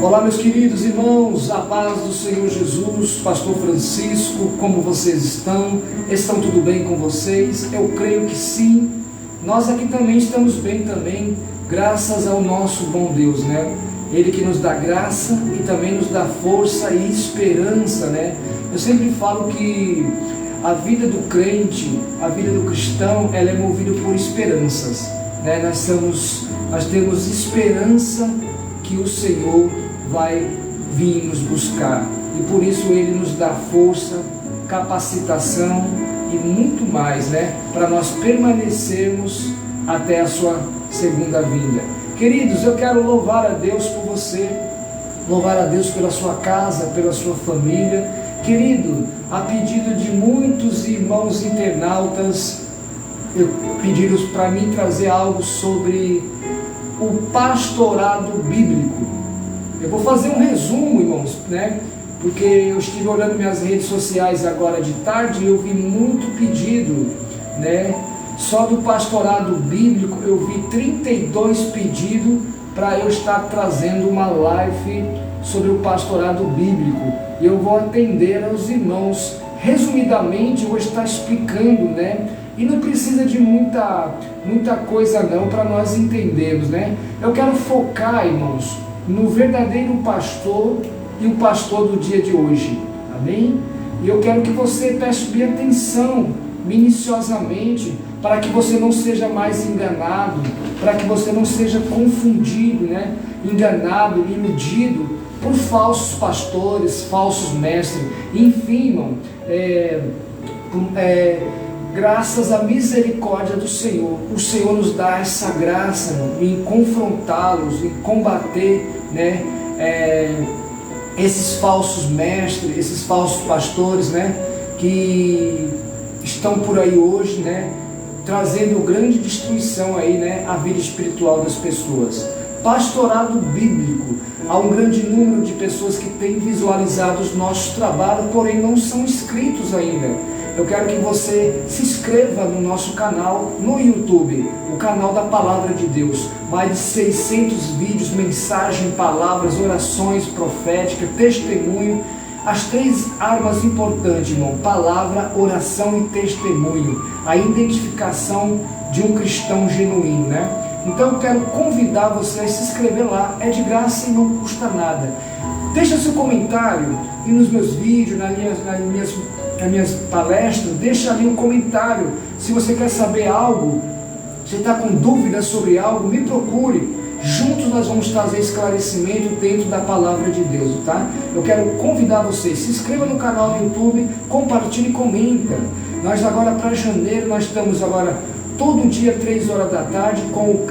Olá, meus queridos irmãos, a paz do Senhor Jesus, Pastor Francisco, como vocês estão? Estão tudo bem com vocês? Eu creio que sim. Nós aqui também estamos bem também, graças ao nosso bom Deus, né? Ele que nos dá graça e também nos dá força e esperança, né? Eu sempre falo que a vida do crente, a vida do cristão, ela é movida por esperanças, né? Nós temos esperança que o Senhor vai vir nos buscar, e por isso Ele nos dá força, capacitação e muito mais, né? Para nós permanecermos até a sua segunda vinda. Queridos, eu quero louvar a Deus por você, louvar a Deus pela sua casa, pela sua família. Querido, a pedido de muitos irmãos internautas, pediram para mim trazer algo sobre o pastorado bíblico. Eu vou fazer um resumo, irmãos, né? Porque eu estive olhando minhas redes sociais agora de tarde e eu vi muito pedido, né? Só do pastorado bíblico eu vi 32 pedidos para eu estar trazendo uma live sobre o pastorado bíblico. E eu vou atender aos irmãos. Resumidamente, eu vou estar explicando, né? E não precisa de muita coisa não para nós entendermos, né? Eu quero focar, irmãos, no verdadeiro pastor e o pastor do dia de hoje. Amém? E eu quero que você preste bem atenção, minuciosamente, para que você não seja mais enganado, para que você não seja confundido, né? Enganado, iludido por falsos pastores, falsos mestres. Enfim, irmão, graças à misericórdia do Senhor, o Senhor nos dá essa graça, irmão, em confrontá-los, em combater, né? Esses falsos mestres, esses falsos pastores, né? Que estão por aí hoje, né? Trazendo grande destruição aí, né? À vida espiritual das pessoas. Pastorado bíblico. Há um grande número de pessoas que têm visualizado os nossos trabalhos, porém não são inscritos ainda. Eu quero que você se inscreva no nosso canal no YouTube, o canal da Palavra de Deus. Mais de 600 vídeos, mensagem, palavras, orações proféticas, testemunho. As 3 armas importantes, irmão: palavra, oração e testemunho. A identificação de um cristão genuíno, né? Então eu quero convidar você a se inscrever lá. É de graça e não custa nada. Deixa seu comentário, e nos meus vídeos, nas minhas palestras, deixa ali um comentário. Se você quer saber algo, você está com dúvidas sobre algo, me procure. Juntos nós vamos trazer esclarecimento dentro da palavra de Deus, tá? Eu quero convidar você, se inscreva no canal do YouTube, compartilhe e comenta. Nós agora para janeiro, nós estamos agora todo dia 3 horas da tarde com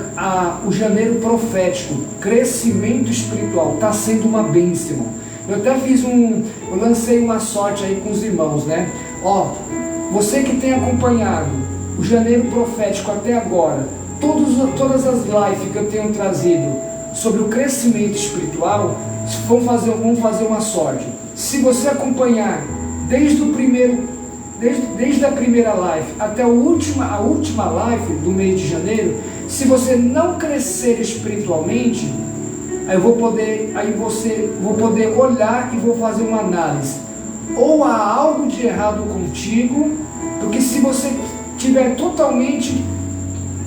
o janeiro profético, crescimento espiritual. Está sendo uma bênção. Eu até eu lancei uma sorte aí com os irmãos, né? Ó, você que tem acompanhado o janeiro profético até agora, todas as lives que eu tenho trazido sobre o crescimento espiritual, vamos fazer uma sorte. Se você acompanhar desde a primeira live até a última live do mês de janeiro, se você não crescer espiritualmente, vou poder olhar e vou fazer uma análise. Ou há algo de errado contigo, porque se você estiver totalmente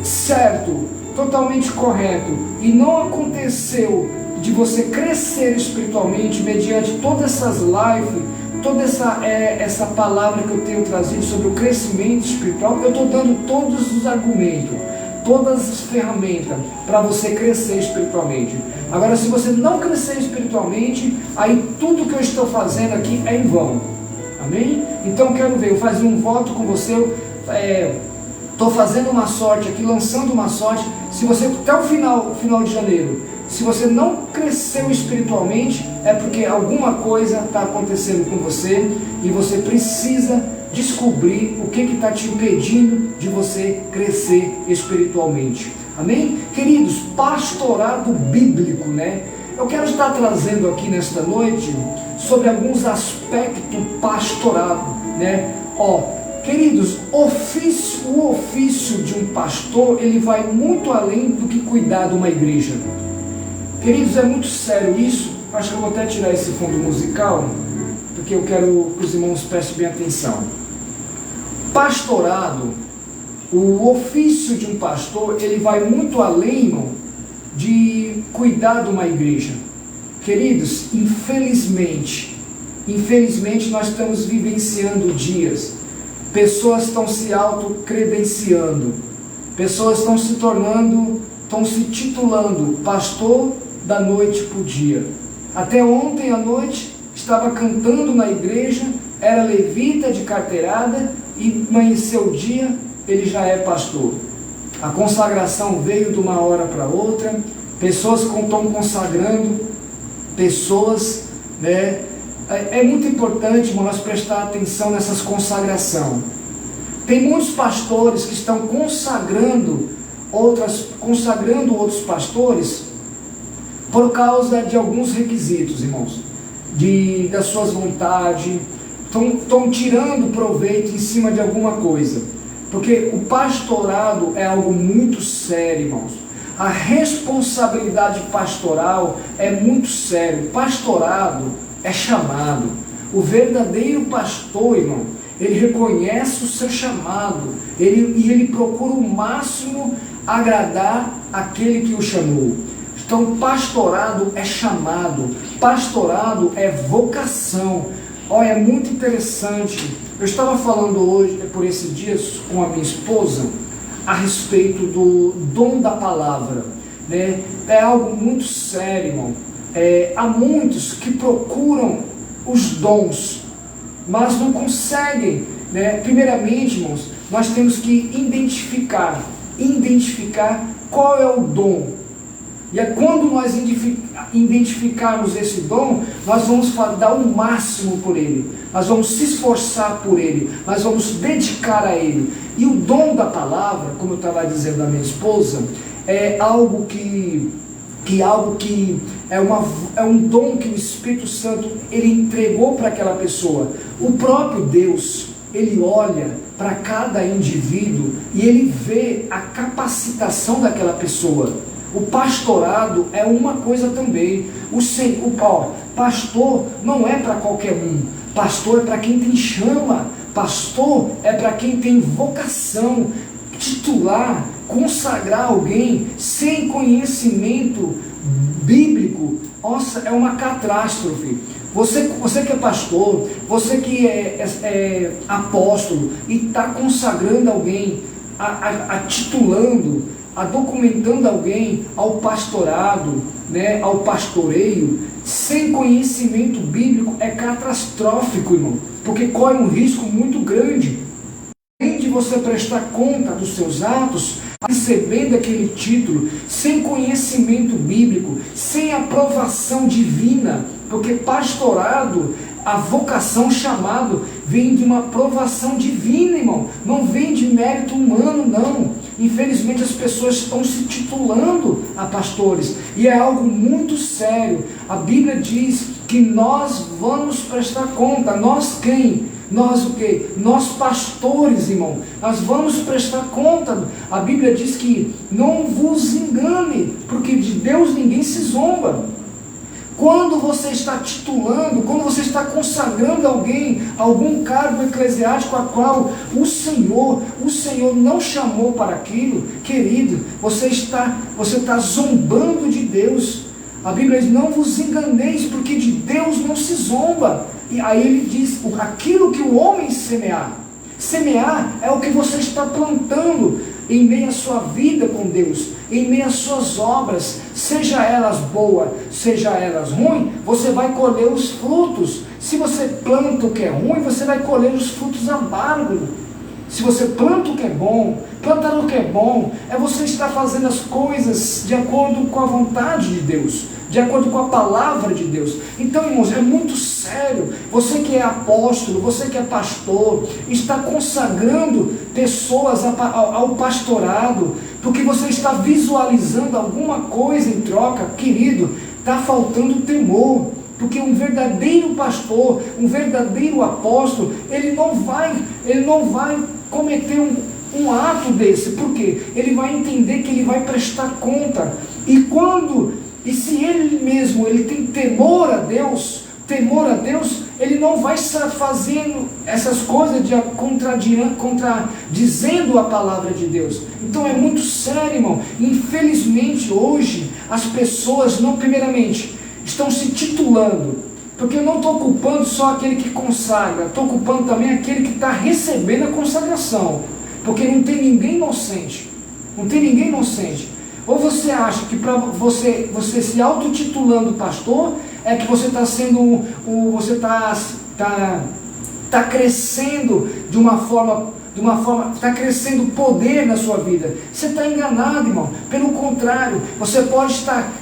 certo, totalmente correto, e não aconteceu de você crescer espiritualmente mediante todas essas lives, toda essa palavra que eu tenho trazido sobre o crescimento espiritual, eu estou dando todos os argumentos, todas as ferramentas para você crescer espiritualmente. Agora, se você não crescer espiritualmente, aí tudo que eu estou fazendo aqui é em vão. Amém? Então quero ver, eu fazer um voto com você. Estou fazendo uma sorte aqui, lançando uma sorte. Se você até o final de janeiro, se você não cresceu espiritualmente, é porque alguma coisa está acontecendo com você e você precisa descobrir o que está te impedindo de você crescer espiritualmente. Amém? Queridos, pastorado bíblico, né? Eu quero estar trazendo aqui nesta noite sobre alguns aspectos pastorado, né? Queridos, o ofício de um pastor, ele vai muito além do que cuidar de uma igreja. Queridos, é muito sério isso. acho que eu vou até tirar esse fundo musical, porque eu quero que os irmãos prestem bem atenção. Pastorado, o ofício de um pastor, ele vai muito além, irmão, de cuidar de uma igreja. Queridos, infelizmente nós estamos vivenciando dias, pessoas estão se autocredenciando, pessoas estão se titulando pastor da noite para o dia. Até ontem à noite estava cantando na igreja, era levita de carteirada, e amanheceu o dia, ele já é pastor. A consagração veio de uma hora para outra, pessoas estão consagrando, pessoas, né? É muito importante, irmão, nós prestar atenção nessas consagrações. Tem muitos pastores que estão consagrando outros pastores por causa de alguns requisitos, irmãos, das suas vontades, estão tirando proveito em cima de alguma coisa, porque o pastorado é algo muito sério, irmãos. A responsabilidade pastoral é muito sério. Pastorado é chamado. O verdadeiro pastor, irmão, ele reconhece o seu chamado, e ele procura o máximo agradar aquele que o chamou. Então, pastorado é chamado, pastorado é vocação. Olha, é muito interessante. Eu estava falando hoje, por esses dias, com a minha esposa, a respeito do dom da palavra, né? É algo muito sério, irmão. Há muitos que procuram os dons, mas não conseguem, né? Primeiramente, irmãos, nós temos que identificar qual é o dom. E é quando nós identificarmos esse dom, nós vamos dar o máximo por ele, nós vamos se esforçar por ele, nós vamos dedicar a ele. E o dom da palavra, como eu estava dizendo à minha esposa, é algo que é um dom que o Espírito Santo ele entregou para aquela pessoa. O próprio Deus, ele olha para cada indivíduo e ele vê a capacitação daquela pessoa. O pastorado é uma coisa também. Pastor não é para qualquer um. Pastor é para quem tem chama. Pastor é para quem tem vocação. Titular, consagrar alguém sem conhecimento bíblico, nossa, é uma catástrofe. Você que é pastor, você que é apóstolo e está consagrando alguém, titulando, documentando alguém ao pastorado, né, ao pastoreio, sem conhecimento bíblico, é catastrófico, irmão, porque corre um risco muito grande. Além de você prestar conta dos seus atos, recebendo aquele título, sem conhecimento bíblico, sem aprovação divina, porque pastorado, a vocação, chamado, vem de uma aprovação divina, irmão, não vem de mérito humano, não. Infelizmente as pessoas estão se titulando a pastores, e é algo muito sério. A Bíblia diz que nós vamos prestar conta. Nós quem? Nós o quê? Nós pastores, irmão, nós vamos prestar conta. A Bíblia diz que não vos engane, porque de Deus ninguém se zomba. Quando você está titulando, quando você está consagrando alguém, algum cargo eclesiástico a qual o Senhor não chamou para aquilo, querido, você está zombando de Deus. A Bíblia diz, não vos enganeis, porque de Deus não se zomba. E aí ele diz, aquilo que o homem semear é o que você está plantando em meio à sua vida com Deus, em meio às suas obras, seja elas boas, seja elas ruins, você vai colher os frutos. Se você planta o que é ruim, você vai colher os frutos amargos. Se você planta o que é bom, plantar o que é bom, é você estar fazendo as coisas de acordo com a vontade de Deus, de acordo com a palavra de Deus. Então, irmãos, é muito sério. Você que é apóstolo, você que é pastor, está consagrando pessoas ao pastorado, porque você está visualizando alguma coisa em troca, querido, está faltando temor. Porque um verdadeiro pastor, um verdadeiro apóstolo, ele não vai cometer um ato desse. Por quê? Ele vai entender que ele vai prestar conta. E quando E se ele mesmo ele tem temor a Deus, ele não vai estar fazendo essas coisas contradizendo a palavra de Deus. Então é muito sério, irmão. Infelizmente hoje as pessoas não, primeiramente, estão se titulando, porque eu não estou culpando só aquele que consagra, estou culpando também aquele que está recebendo a consagração, porque não tem ninguém inocente, Ou você acha que para você se autotitulando pastor, é que você está sendo, você está crescendo de uma forma, está crescendo poder na sua vida. Você está enganado, irmão. Pelo contrário, você pode estar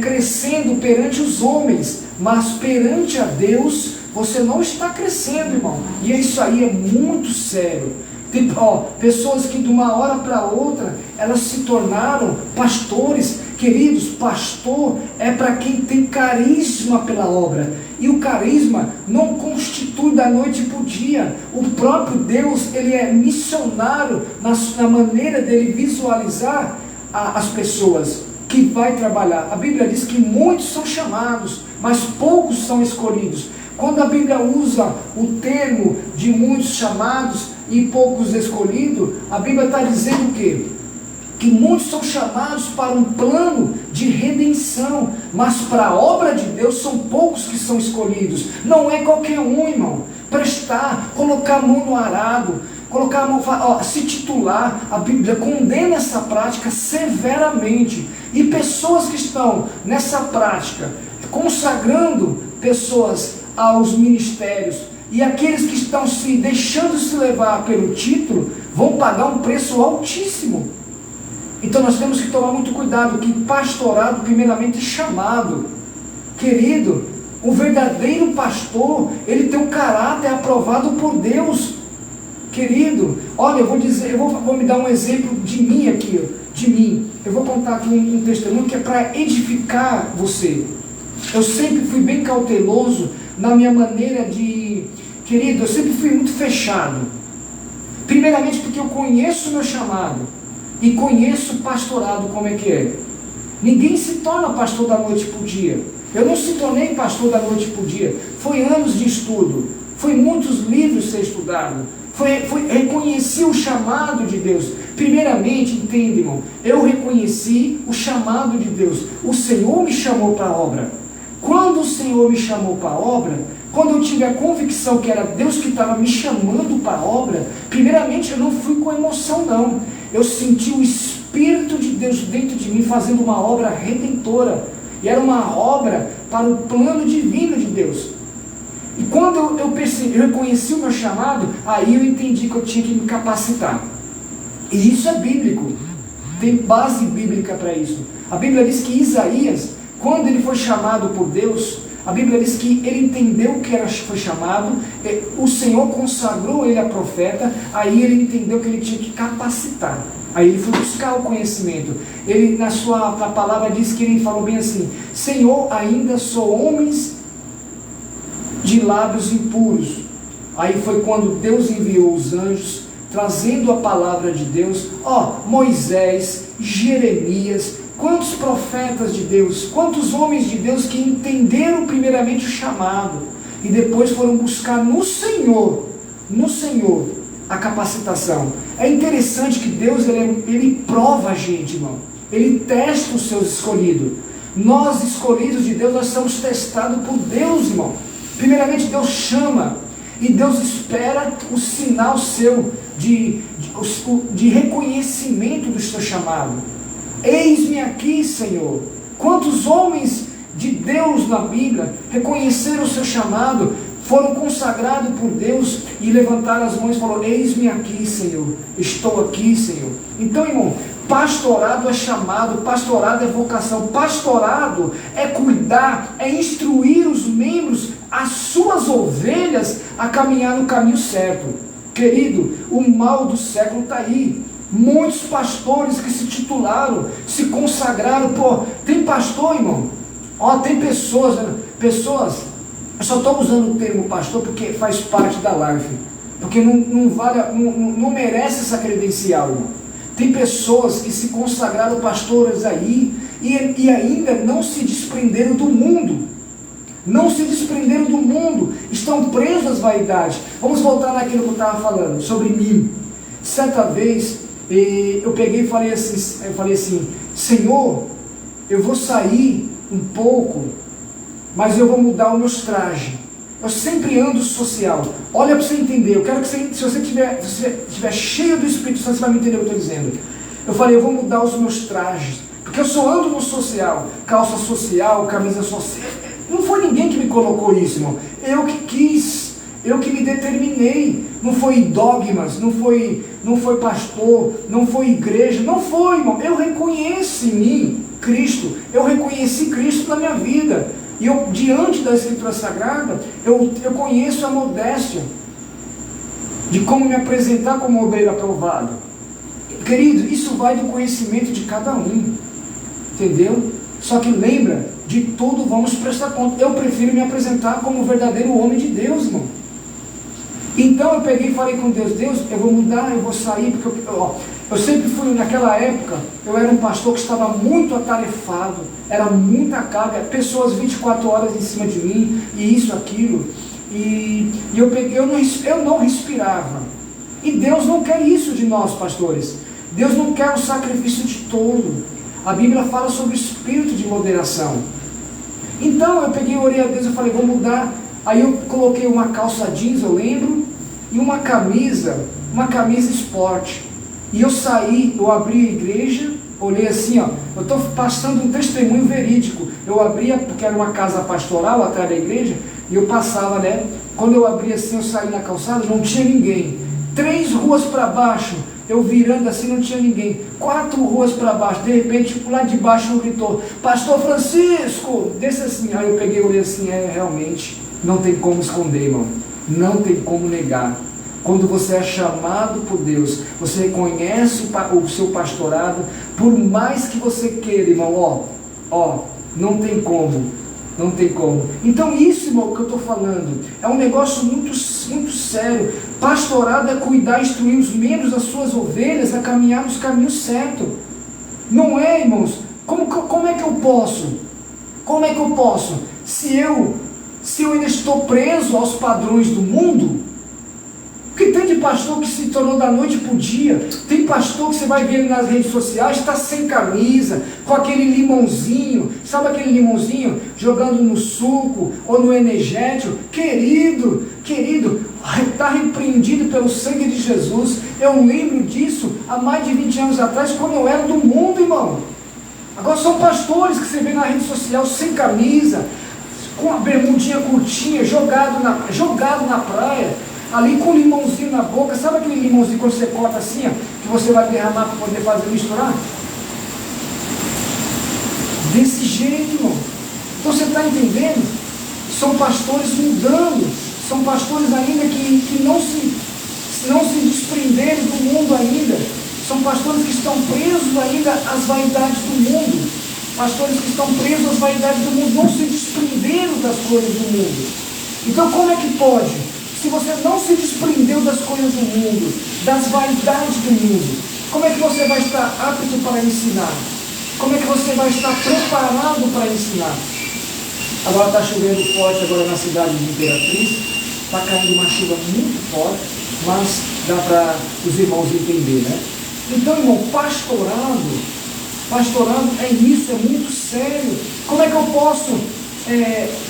crescendo perante os homens, mas perante a Deus, você não está crescendo, irmão. E isso aí é muito sério. Tem, pessoas que de uma hora para outra, elas se tornaram pastores. Queridos, pastor é para quem tem carisma pela obra. E o carisma não constitui da noite para o dia. O próprio Deus, ele é missionário na maneira dele visualizar as pessoas que vai trabalhar. A Bíblia diz que muitos são chamados, mas poucos são escolhidos. Quando a Bíblia usa o termo de muitos chamados e poucos escolhidos, a Bíblia está dizendo o quê? Que muitos são chamados para um plano de redenção, mas para a obra de Deus são poucos que são escolhidos. Não é qualquer um, irmão. Prestar, colocar a mão no arado, colocar a mão, se titular. A Bíblia condena essa prática severamente. E pessoas que estão nessa prática, consagrando pessoas aos ministérios, e aqueles que estão se deixando se levar pelo título, vão pagar um preço altíssimo. Então nós temos que tomar muito cuidado, que pastorado primeiramente é chamado. Querido, o verdadeiro pastor, ele tem um caráter aprovado por Deus. Querido, olha, vou me dar um exemplo de mim aqui, de mim. Eu vou contar aqui um testemunho que é para edificar você. Eu sempre fui bem cauteloso na minha maneira de... Querido, eu sempre fui muito fechado. Primeiramente porque eu conheço o meu chamado e conheço o pastorado como é que é. Ninguém se torna pastor da noite para o dia. Eu não se tornei pastor da noite para o dia. Foi anos de estudo, foi muitos livros ser estudado, reconheci o chamado de Deus. Primeiramente, entende, irmão, eu reconheci o chamado de Deus. O Senhor me chamou para a obra. Quando o Senhor me chamou para a obra, quando eu tive a convicção que era Deus que estava me chamando para a obra, primeiramente eu não fui com emoção, não. Eu senti o Espírito de Deus dentro de mim fazendo uma obra redentora. E era uma obra para o plano divino de Deus. E quando eu reconheci o meu chamado, aí eu entendi que eu tinha que me capacitar. E isso é bíblico. Tem base bíblica para isso. A Bíblia diz que Isaías, quando ele foi chamado por Deus, a Bíblia diz que ele entendeu que foi chamado, o Senhor consagrou ele a profeta, aí ele entendeu que ele tinha que capacitar. Aí ele foi buscar o conhecimento. Ele, na palavra, diz que ele falou bem assim: Senhor, ainda sou homens de lábios impuros. Aí foi quando Deus enviou os anjos, trazendo a palavra de Deus. Moisés, Jeremias, quantos profetas de Deus, quantos homens de Deus que entenderam primeiramente o chamado, e depois foram buscar no Senhor, a capacitação. É interessante que Deus, ele prova a gente, irmão. Ele testa os seus escolhidos. Nós, escolhidos de Deus, nós somos testados por Deus, irmão. Primeiramente Deus chama, e Deus espera o sinal seu de reconhecimento do seu chamado. Eis-me aqui, Senhor. Quantos homens de Deus na Bíblia reconheceram o seu chamado, foram consagrados por Deus e levantaram as mãos e falaram: eis-me aqui, Senhor, estou aqui, Senhor. Então, irmão, pastorado é chamado, pastorado é vocação, pastorado é cuidar, é instruir os membros, as suas ovelhas, a caminhar no caminho certo. Querido, o mal do século está aí. Muitos pastores que se titularam, se consagraram. Tem pastor, irmão, tem pessoas, eu só estou usando o termo pastor porque faz parte da live, porque não merece essa credencial, irmão. Tem pessoas que se consagraram pastores aí, e ainda não se desprenderam do mundo. Não se desprenderam do mundo, estão presos às vaidades. Vamos voltar naquilo que eu estava falando, sobre mim. Certa vez, eu peguei e falei assim, Senhor, eu vou sair um pouco, mas eu vou mudar os meus trajes. Eu sempre ando social. Olha para você entender, eu quero que você, se você estiver cheio do Espírito Santo, você vai me entender o que eu estou dizendo. Eu falei, eu vou mudar os meus trajes, porque eu só ando no social, calça social, camisa social. Não foi ninguém que me colocou isso, irmão. Eu que quis, eu que me determinei. Não foi dogmas, não foi pastor, não foi igreja, não foi, irmão. Eu reconheço em mim Cristo, eu reconheci Cristo na minha vida. E eu, diante da Escritura Sagrada, eu conheço a modéstia de como me apresentar como ovelha aprovada. Querido, isso vai do conhecimento de cada um, entendeu? Só que lembra, de tudo vamos prestar conta. Eu prefiro me apresentar como verdadeiro homem de Deus, irmão. Então eu peguei e falei com Deus, eu vou mudar, eu vou sair, porque eu sempre fui, naquela época, eu era um pastor que estava muito atarefado, era muita carga, pessoas 24 horas em cima de mim, e isso, aquilo, e eu não respirava. E Deus não quer isso de nós, pastores. Deus não quer o sacrifício de todo. A Bíblia fala sobre o espírito de moderação. Então eu peguei e orei a Deus, eu falei, vou mudar. Aí eu coloquei uma calça jeans, eu lembro, e uma camisa esporte. E eu saí, eu abri a igreja, olhei assim, ó, eu estou passando um testemunho verídico. Eu abria, porque era uma casa pastoral atrás da igreja, e eu passava, né? Quando eu abri assim, eu saí na calçada, não tinha ninguém. 3 ruas para baixo, eu virando assim, não tinha ninguém. 4 ruas para baixo, de repente, lá de baixo um gritou, Pastor Francisco, desce assim. Aí eu peguei e olhei assim, realmente, não tem como esconder, irmão, não tem como negar. Quando você é chamado por Deus, você reconhece o seu pastorado, por mais que você queira, irmão, não tem como, não tem como. Então isso, irmão, que eu estou falando, é um negócio muito, muito sério. Pastorado é cuidar, instruir os membros das suas ovelhas a caminhar nos caminhos certos. Não é, irmãos? Como é que eu posso? Como é que eu posso? Se eu ainda estou preso aos padrões do mundo? Porque tem de pastor que se tornou da noite para o dia. Tem pastor que você vai ver nas redes sociais, está sem camisa, com aquele limãozinho, sabe aquele limãozinho, jogando no suco ou no energético. Querido, está repreendido pelo sangue de Jesus. Eu lembro disso há mais de 20 anos atrás, quando eu era do mundo, irmão. Agora são pastores que você vê na rede social sem camisa, com a bermudinha curtinha, jogado na praia, ali com um limãozinho na boca. Sabe aquele limãozinho quando você corta assim, ó, que você vai derramar para poder fazer misturar? Desse jeito, irmão. Então você está entendendo? São pastores mudando, são pastores ainda que não se desprenderam do mundo ainda, são pastores que estão presos ainda às vaidades do mundo, pastores que estão presos às vaidades do mundo, não se desprenderam das coisas do mundo. Então como é que pode? Se você não se desprendeu das coisas do mundo, das vaidades do mundo, como é que você vai estar apto para ensinar? Como é que você vai estar preparado para ensinar? Agora está chovendo forte agora na cidade de Imperatriz, está caindo uma chuva muito forte, mas dá para os irmãos entenderem, né? Então, irmão, pastorado é isso, é muito sério. Como é que eu posso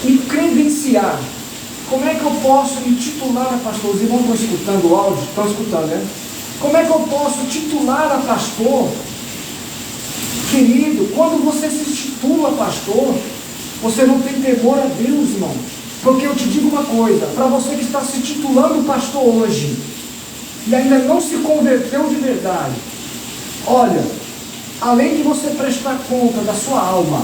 me credenciar? Como é que eu posso me titular a pastor? Os irmãos estão escutando o áudio? Estão escutando, né? Como é que eu posso titular a pastor? Querido, quando você se titula pastor, você não tem temor a Deus, irmão. Porque eu te digo uma coisa, para você que está se titulando pastor hoje, e ainda não se converteu de verdade, olha, além de você prestar conta da sua alma,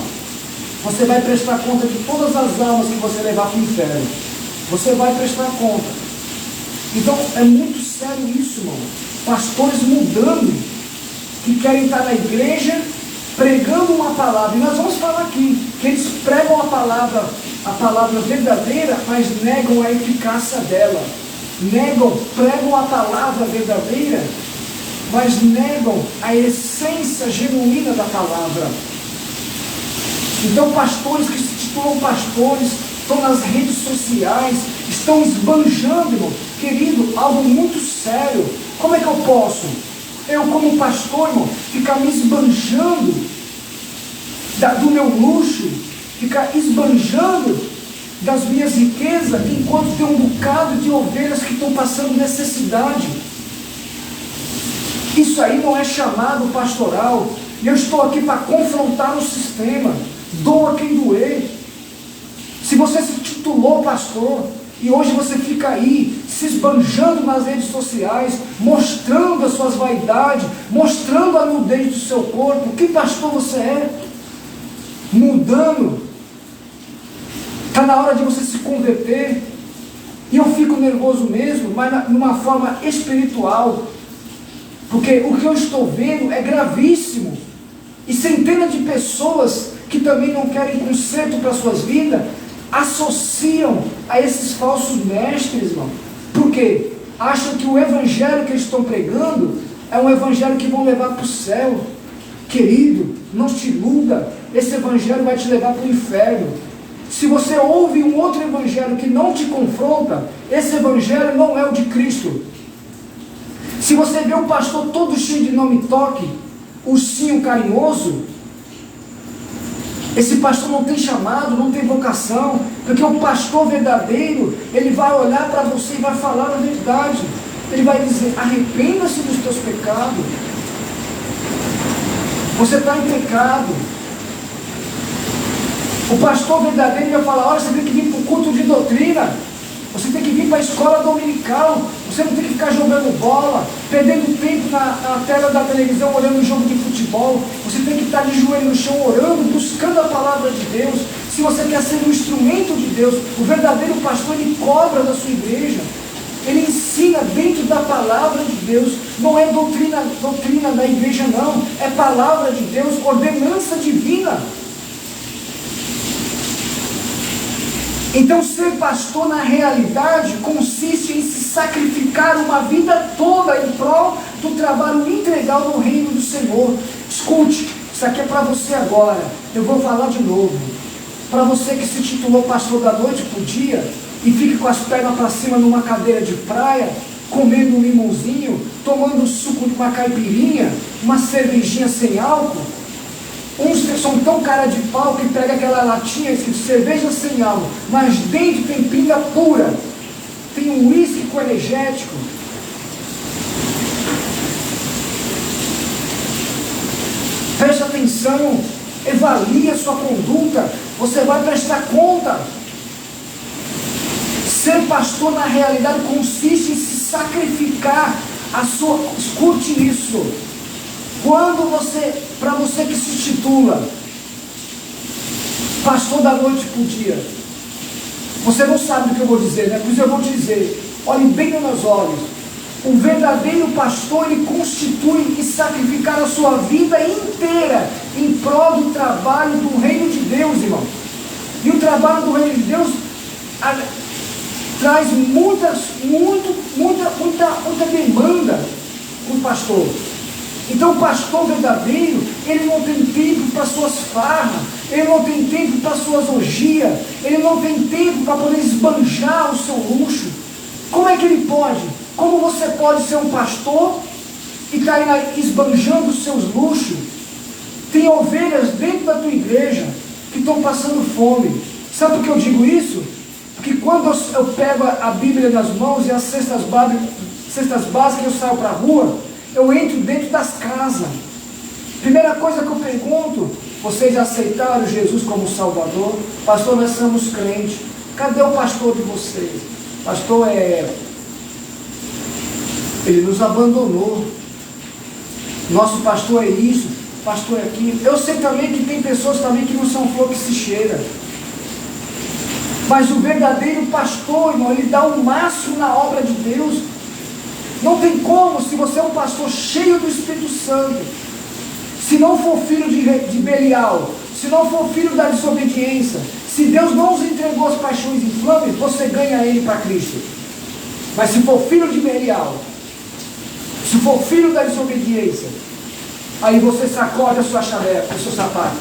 você vai prestar conta de todas as almas que você levar para o inferno. Você vai prestar conta. Então é muito sério isso, irmão. Pastores mudando, que querem estar na igreja pregando uma palavra. E nós vamos falar aqui que eles pregam a palavra verdadeira, mas negam a eficácia dela. Pregam a palavra verdadeira, mas negam a essência genuína da palavra. Então pastores que se titulam pastores, estão nas redes sociais, estão esbanjando, irmão. Querido, algo muito sério. Como é que eu posso, eu como pastor, irmão, ficar me esbanjando do meu luxo, ficar esbanjando das minhas riquezas, enquanto tem um bocado de ovelhas que estão passando necessidade? Isso aí não é chamado pastoral. E eu estou aqui para confrontar o sistema. Doa quem doer. Se você se titulou pastor e hoje você fica aí se esbanjando nas redes sociais, mostrando as suas vaidades, mostrando a nudez do seu corpo, que pastor você é? Mudando. Está na hora de você se converter. E eu fico nervoso mesmo, mas numa forma espiritual, porque o que eu estou vendo é gravíssimo. E centenas de pessoas que também não querem conserto para suas vidas associam a esses falsos mestres, irmão. Por quê? Acham que o evangelho que eles estão pregando é um evangelho que vão levar para o céu. Querido, não te iluda. Esse evangelho vai te levar para o inferno. Se você ouve um outro evangelho que não te confronta, esse evangelho não é o de Cristo. Se você vê o pastor todo cheio de nome toque, ursinho carinhoso, esse pastor não tem chamado, não tem vocação, porque o pastor verdadeiro, ele vai olhar para você e vai falar a verdade. Ele vai dizer: arrependa-se dos teus pecados. Você está em pecado. O pastor verdadeiro vai falar: olha, você tem que vir para o culto de doutrina, você tem que vir para a escola dominical, você não tem que ficar jogando bola, perdendo tempo na tela da televisão olhando um jogo de futebol. Você tem que estar de joelho no chão orando, buscando a palavra de Deus. Se você quer ser um instrumento de Deus, o verdadeiro pastor, ele cobra da sua igreja, ele ensina dentro da palavra de Deus. Não é doutrina da igreja, não, é palavra de Deus, ordenança divina. Então ser pastor na realidade consiste em se sacrificar uma vida toda em prol do trabalho integral no reino do Senhor. Escute, isso aqui é para você agora, eu vou falar de novo. Para você que se titulou pastor da noite para o dia e fica com as pernas para cima numa cadeira de praia, comendo um limãozinho, tomando suco de uma caipirinha, uma cervejinha sem álcool. Uns são tão cara de pau que pega aquela latinha escrito cerveja sem álcool, mas dentro tem pinga pura, tem um uísque com energético. Preste atenção, avalie a sua conduta, você vai prestar conta. Ser pastor na realidade consiste em se sacrificar a sua... Escute isso. Para você que se titula pastor da noite para o dia, você não sabe o que eu vou dizer, né? Por isso eu vou dizer, olhe bem nos meus olhos. O verdadeiro pastor, ele constitui e sacrificar a sua vida inteira em prol do trabalho do reino de Deus, irmão. E o trabalho do reino de Deus traz muita demanda para o pastor. Então o pastor verdadeiro, ele não tem tempo para suas farras, ele não tem tempo para suas orgias, ele não tem tempo para poder esbanjar o seu luxo. Como é que ele pode? Como você pode ser um pastor e estar aí esbanjando os seus luxos? Tem ovelhas dentro da tua igreja que estão passando fome. Sabe por que eu digo isso? Porque quando eu pego a Bíblia nas mãos e as cestas básicas eu saio para a rua, eu entro dentro das casas. Primeira coisa que eu pergunto: vocês aceitaram Jesus como Salvador? Pastor, nós somos crentes. Cadê o pastor de vocês? Pastor, ele nos abandonou. Nosso pastor é isso, pastor é aquilo. Eu sei também que tem pessoas também que não são flor que se cheira. Mas o verdadeiro pastor, irmão, ele dá o máximo na obra de Deus. Não tem como, se você é um pastor cheio do Espírito Santo, se não for filho de Belial, se não for filho da desobediência, se Deus não os entregou as paixões infames, você ganha ele para Cristo. Mas se for filho de Belial, se for filho da desobediência, aí você sacode a sua chaveca, o seu sapato.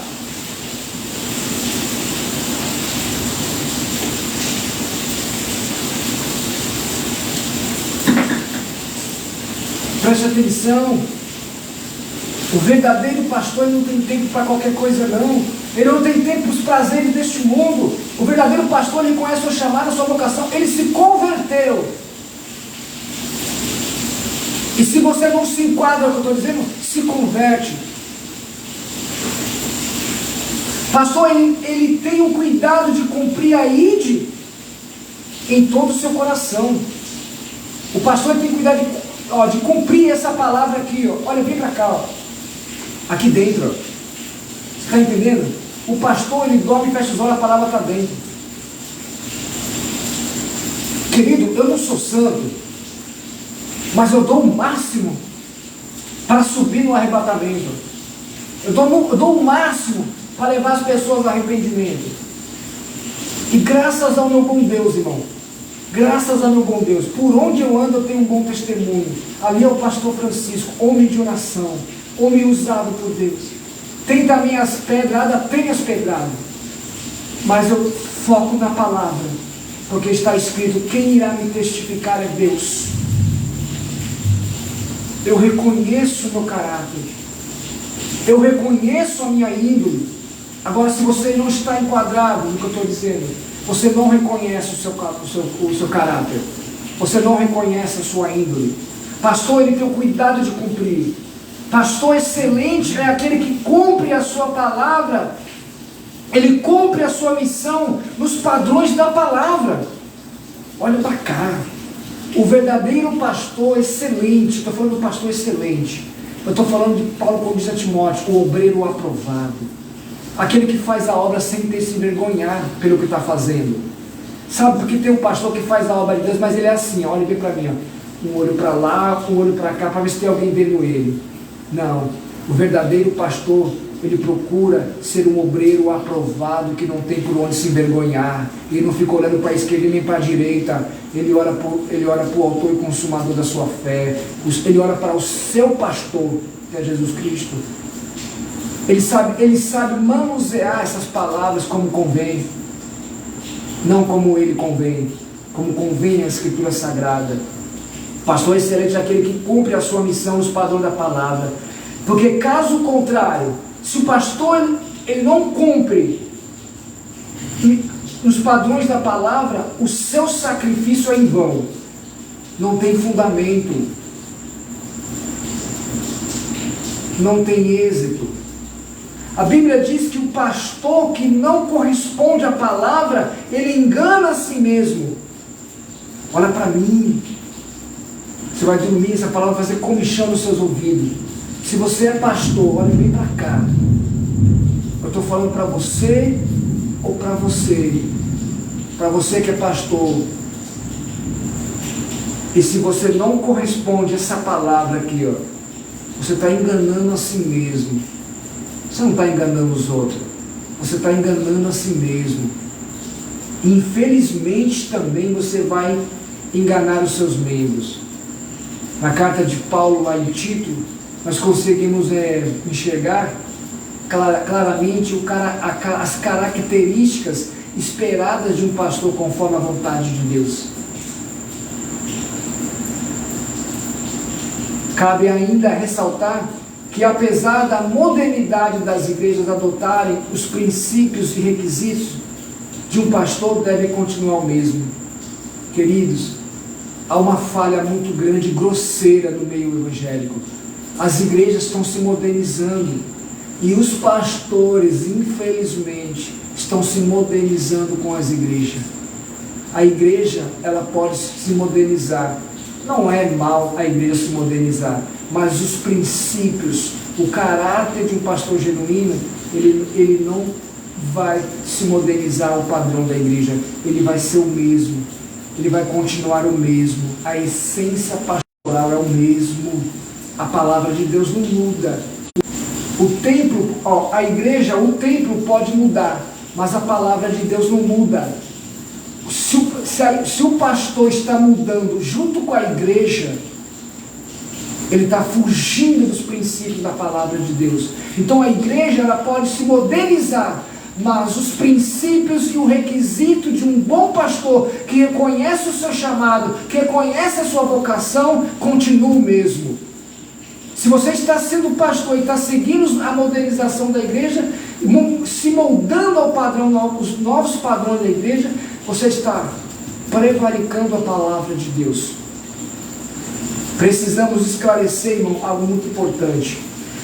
Preste atenção. O verdadeiro pastor ele não tem tempo para qualquer coisa não. Ele não tem tempo para os prazeres deste mundo. O verdadeiro pastor ele conhece o chamado, a sua vocação. Ele se converteu. E se você não se enquadra no que eu estou dizendo, se converte. Pastor, ele tem o cuidado de cumprir a ide em todo o seu coração. O pastor ele tem cuidado de cumprir essa palavra aqui. Olha, vem para cá. Aqui dentro. Você está entendendo? O pastor ele dorme e fecha os olhos, a palavra está dentro. Querido, eu não sou santo, mas eu dou o máximo para subir no arrebatamento. Eu dou o máximo para levar as pessoas ao arrependimento. E graças ao meu bom Deus, irmão, graças ao meu bom Deus, por onde eu ando eu tenho um bom testemunho. Ali é o pastor Francisco, homem de oração, homem usado por Deus. Tem também as pedradas, tem as pedradas, mas eu foco na palavra, porque está escrito: quem irá me testificar é Deus. Eu reconheço o meu caráter, eu reconheço a minha índole. Agora, se você não está enquadrado no que eu estou dizendo, você não reconhece o seu caráter, você não reconhece a sua índole. Pastor, ele tem o cuidado de cumprir. Pastor excelente é aquele que cumpre a sua palavra, ele cumpre a sua missão nos padrões da palavra. Olha para cá. O verdadeiro pastor excelente, estou falando do pastor excelente, eu estou falando de Paulo, como diz a Timóteo, o obreiro aprovado, aquele que faz a obra sem ter se envergonhar pelo que está fazendo. Sabe, porque tem um pastor que faz a obra de Deus, mas ele é assim, olha bem para mim, um olho para lá, um olho para cá, para ver se tem alguém vendo ele. Não, o verdadeiro pastor, ele procura ser um obreiro aprovado, que não tem por onde se envergonhar. Ele não fica olhando para a esquerda nem para a direita. Ele olha para o autor e consumador da sua fé. Ele olha para o seu pastor, que é Jesus Cristo. Ele sabe manusear essas palavras como convém, não como ele convém, como convém a Escritura Sagrada. Pastor excelente é aquele que cumpre a sua missão nos padrões da palavra. Porque caso contrário, se o pastor ele não cumpre nos padrões da palavra, o seu sacrifício é em vão. Não tem fundamento. Não tem êxito. A Bíblia diz que o pastor que não corresponde à palavra, ele engana a si mesmo. Olha para mim. Você vai dormir, essa palavra vai fazer comichão nos seus ouvidos. Se você é pastor, olha bem para cá. Eu estou falando para você ou para você? Para você que é pastor. E se você não corresponde a essa palavra aqui, você está enganando a si mesmo. Você não está enganando os outros. Você está enganando a si mesmo. Infelizmente também você vai enganar os seus membros. Na carta de Paulo lá em Tito, nós conseguimos enxergar claramente as características esperadas de um pastor conforme a vontade de Deus. Cabe ainda ressaltar que, apesar da modernidade das igrejas adotarem os princípios e requisitos de um pastor, devem continuar o mesmo. Queridos, há uma falha muito grande, grosseira no meio evangélico. As igrejas estão se modernizando e os pastores, infelizmente, estão se modernizando com as igrejas. A igreja, ela pode se modernizar. Não é mal a igreja se modernizar, mas os princípios, o caráter de um pastor genuíno, ele não vai se modernizar ao padrão da igreja. Ele vai ser o mesmo. Ele vai continuar o mesmo. A essência pastoral é o mesmo. A palavra de Deus não muda. O templo, a igreja, o templo pode mudar, mas a palavra de Deus não muda. Se o pastor está mudando junto com a igreja, ele está fugindo dos princípios da palavra de Deus. Então a igreja ela pode se modernizar, mas os princípios e o requisito de um bom pastor que reconhece o seu chamado, que reconhece a sua vocação, continua o mesmo. Se você está sendo pastor e está seguindo a modernização da igreja, se moldando ao padrão, os novos padrões da igreja, você está prevaricando a palavra de Deus. Precisamos esclarecer, irmão, algo muito importante.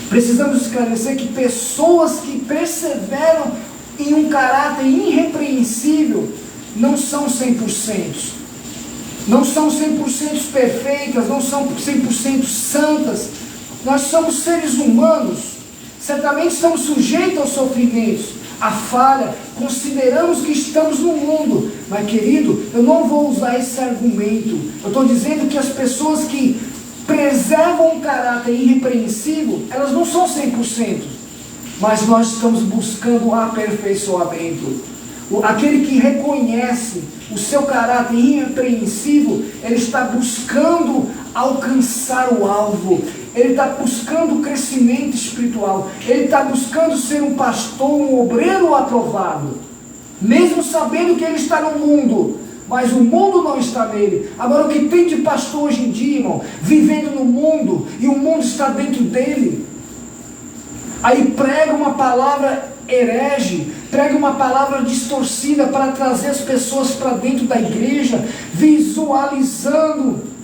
Precisamos esclarecer que pessoas que perseveram em um caráter irrepreensível não são 100%. Não são 100% perfeitas, não são 100% santas. Nós somos seres humanos, certamente estamos sujeitos aos sofrimentos, à falha, consideramos que estamos no mundo. Mas querido, eu não vou usar esse argumento. Eu estou dizendo que as pessoas que preservam um caráter irrepreensível, elas não são 100%. Mas nós estamos buscando um aperfeiçoamento. Aquele que reconhece o seu caráter irrepreensível, ele está buscando alcançar o alvo. Ele está buscando crescimento espiritual. Ele está buscando ser um pastor, um obreiro aprovado. Mesmo sabendo que ele está no mundo, mas o mundo não está nele. Agora, o que tem de pastor hoje em dia, irmão, vivendo no mundo, e o mundo está dentro dele, aí prega uma palavra herege, prega uma palavra distorcida para trazer as pessoas para dentro da igreja, visualizando.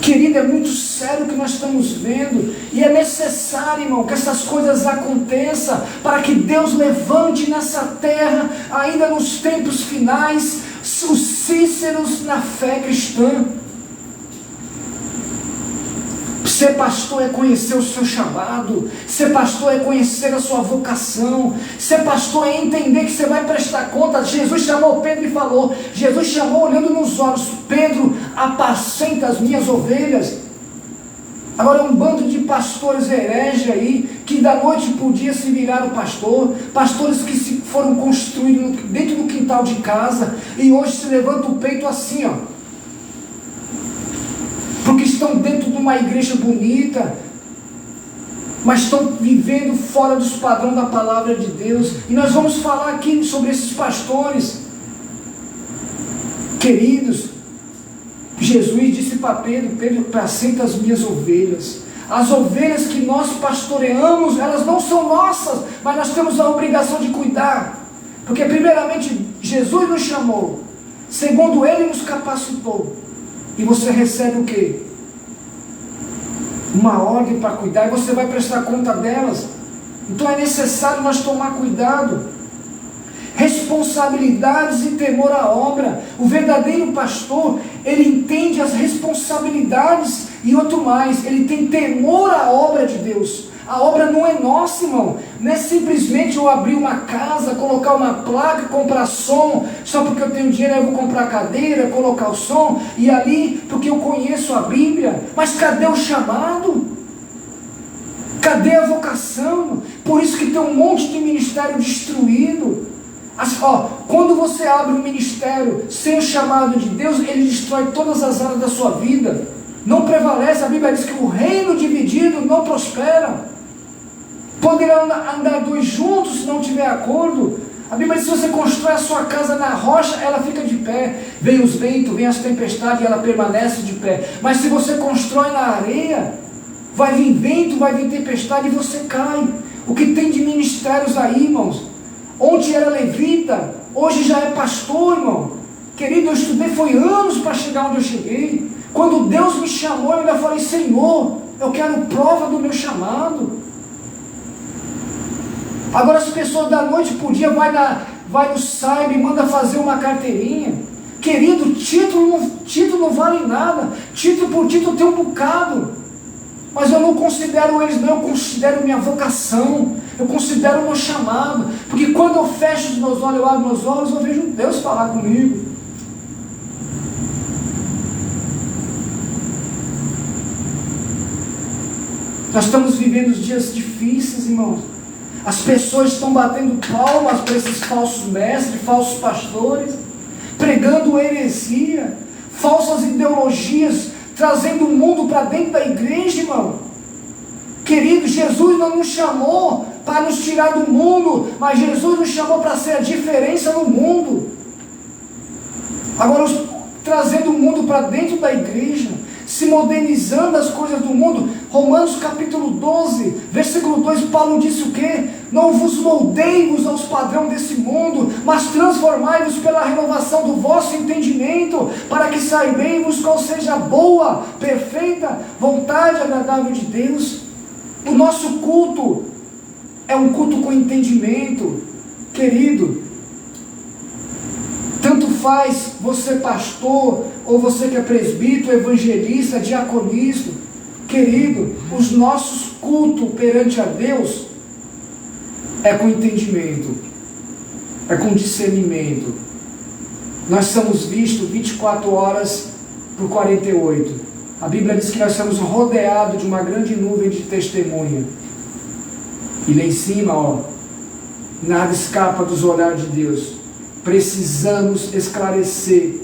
Querido, é muito sério o que nós estamos vendo, e é necessário, irmão, que essas coisas aconteçam, para que Deus levante nessa terra, ainda nos tempos finais, os Cíceros na fé cristã. Ser pastor é conhecer o seu chamado. Ser pastor é conhecer a sua vocação. Ser pastor é entender que você vai prestar conta. Jesus chamou Pedro e falou, Jesus chamou olhando nos olhos, Pedro, apacenta as minhas ovelhas. Agora um bando de pastores hereges aí, que da noite para o dia se viraram pastor, pastores que foram construídos dentro do quintal de casa, e hoje se levanta o peito assim, ó, porque estão dentro de uma igreja bonita, mas estão vivendo fora dos padrões da palavra de Deus. E nós vamos falar aqui sobre esses pastores. Queridos, Jesus disse para Pedro, Pedro, apacenta as minhas ovelhas. As ovelhas que nós pastoreamos, elas não são nossas, mas nós temos a obrigação de cuidar. Porque primeiramente Jesus nos chamou, segundo Ele nos capacitou. E você recebe o quê? Uma ordem para cuidar, e você vai prestar conta delas. Então é necessário nós tomar cuidado. Responsabilidades e temor à obra. O verdadeiro pastor, ele entende as responsabilidades, e outro mais, ele tem temor à obra de Deus. A obra não é nossa, irmão. Não é simplesmente eu abrir uma casa, colocar uma placa, comprar som, só porque eu tenho dinheiro eu vou comprar cadeira, colocar o som, e ali porque eu conheço a Bíblia. Mas cadê o chamado? Cadê a vocação? Por isso que tem um monte de ministério destruído. Quando você abre um ministério sem o chamado de Deus, ele destrói todas as áreas da sua vida. Não prevalece. A Bíblia diz que o reino dividido não prospera. Poderão andar dois juntos se não tiver acordo. A Bíblia diz que se você constrói a sua casa na rocha, ela fica de pé. Vem os ventos, vem as tempestades e ela permanece de pé. Mas se você constrói na areia, vai vir vento, vai vir tempestade e você cai. O que tem de ministérios aí, irmãos? Ontem era levita, hoje já é pastor, irmão. Querido, eu estudei, foi anos para chegar onde eu cheguei. Quando Deus me chamou, eu ainda falei, Senhor, eu quero prova do meu chamado. Agora as pessoas da noite para o dia vai no site e manda fazer uma carteirinha. Querido, título não vale nada. Título por título tem um bocado. Mas eu não considero eles, não. Eu considero minha vocação. Eu considero o meu chamado. Porque quando eu fecho os meus olhos, eu abro meus olhos, eu vejo Deus falar comigo. Nós estamos vivendo dias difíceis, irmãos. As pessoas estão batendo palmas para esses falsos mestres, falsos pastores, pregando heresia, falsas ideologias, trazendo o mundo para dentro da igreja, irmão. Querido, Jesus não nos chamou para nos tirar do mundo, mas Jesus nos chamou para ser a diferença no mundo. Agora, trazendo o mundo para dentro da igreja, se modernizando as coisas do mundo. Romanos capítulo 12, versículo 2, Paulo disse o quê? Não vos moldeis aos padrões desse mundo, mas transformai-vos pela renovação do vosso entendimento, para que saibais qual seja a boa, perfeita vontade agradável de Deus. O nosso culto é um culto com entendimento, querido. Tanto faz você pastor, ou você que é presbítero, evangelista, diaconista, querido, os nossos cultos perante a Deus é com entendimento, é com discernimento. Nós somos vistos 24 horas por 48. A Bíblia diz que nós somos rodeados de uma grande nuvem de testemunha. E lá em cima, ó, nada escapa dos olhares de Deus. Precisamos esclarecer,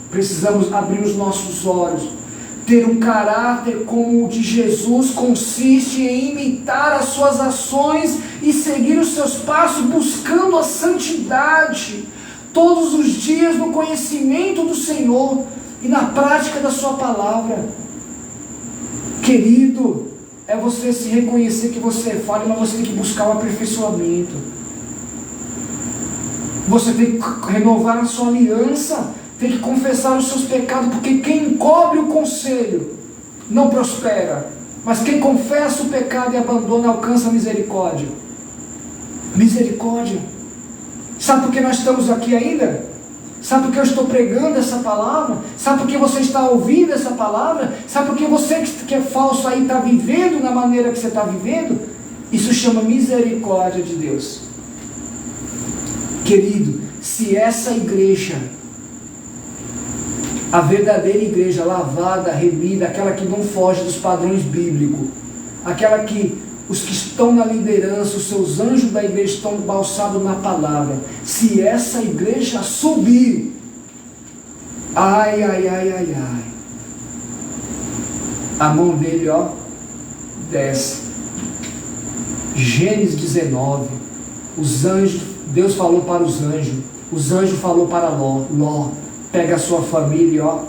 precisamos abrir os nossos olhos. Ter um caráter como o de Jesus consiste em imitar as suas ações e seguir os seus passos, buscando a santidade todos os dias no conhecimento do Senhor e na prática da sua palavra. Querido, é você se reconhecer que você é falho, mas você tem que buscar o aperfeiçoamento. Você tem que renovar a sua aliança, tem que confessar os seus pecados, porque quem encobre o conselho não prospera, mas quem confessa o pecado e abandona alcança a misericórdia. Misericórdia. Sabe por que nós estamos aqui ainda? Sabe por que eu estou pregando essa palavra? Sabe por que você está ouvindo essa palavra? Sabe por que você que é falso aí está vivendo da maneira que você está vivendo? Isso chama misericórdia de Deus. Querido, se essa igreja, a verdadeira igreja lavada, remida, aquela que não foge dos padrões bíblicos, aquela que os que estão na liderança, os seus anjos da igreja estão balsados na palavra, se essa igreja subir, ai, a mão dele, ó, desce. Gênesis 19, os anjos, Deus falou para os anjos falou para Ló, pega a sua família, ó,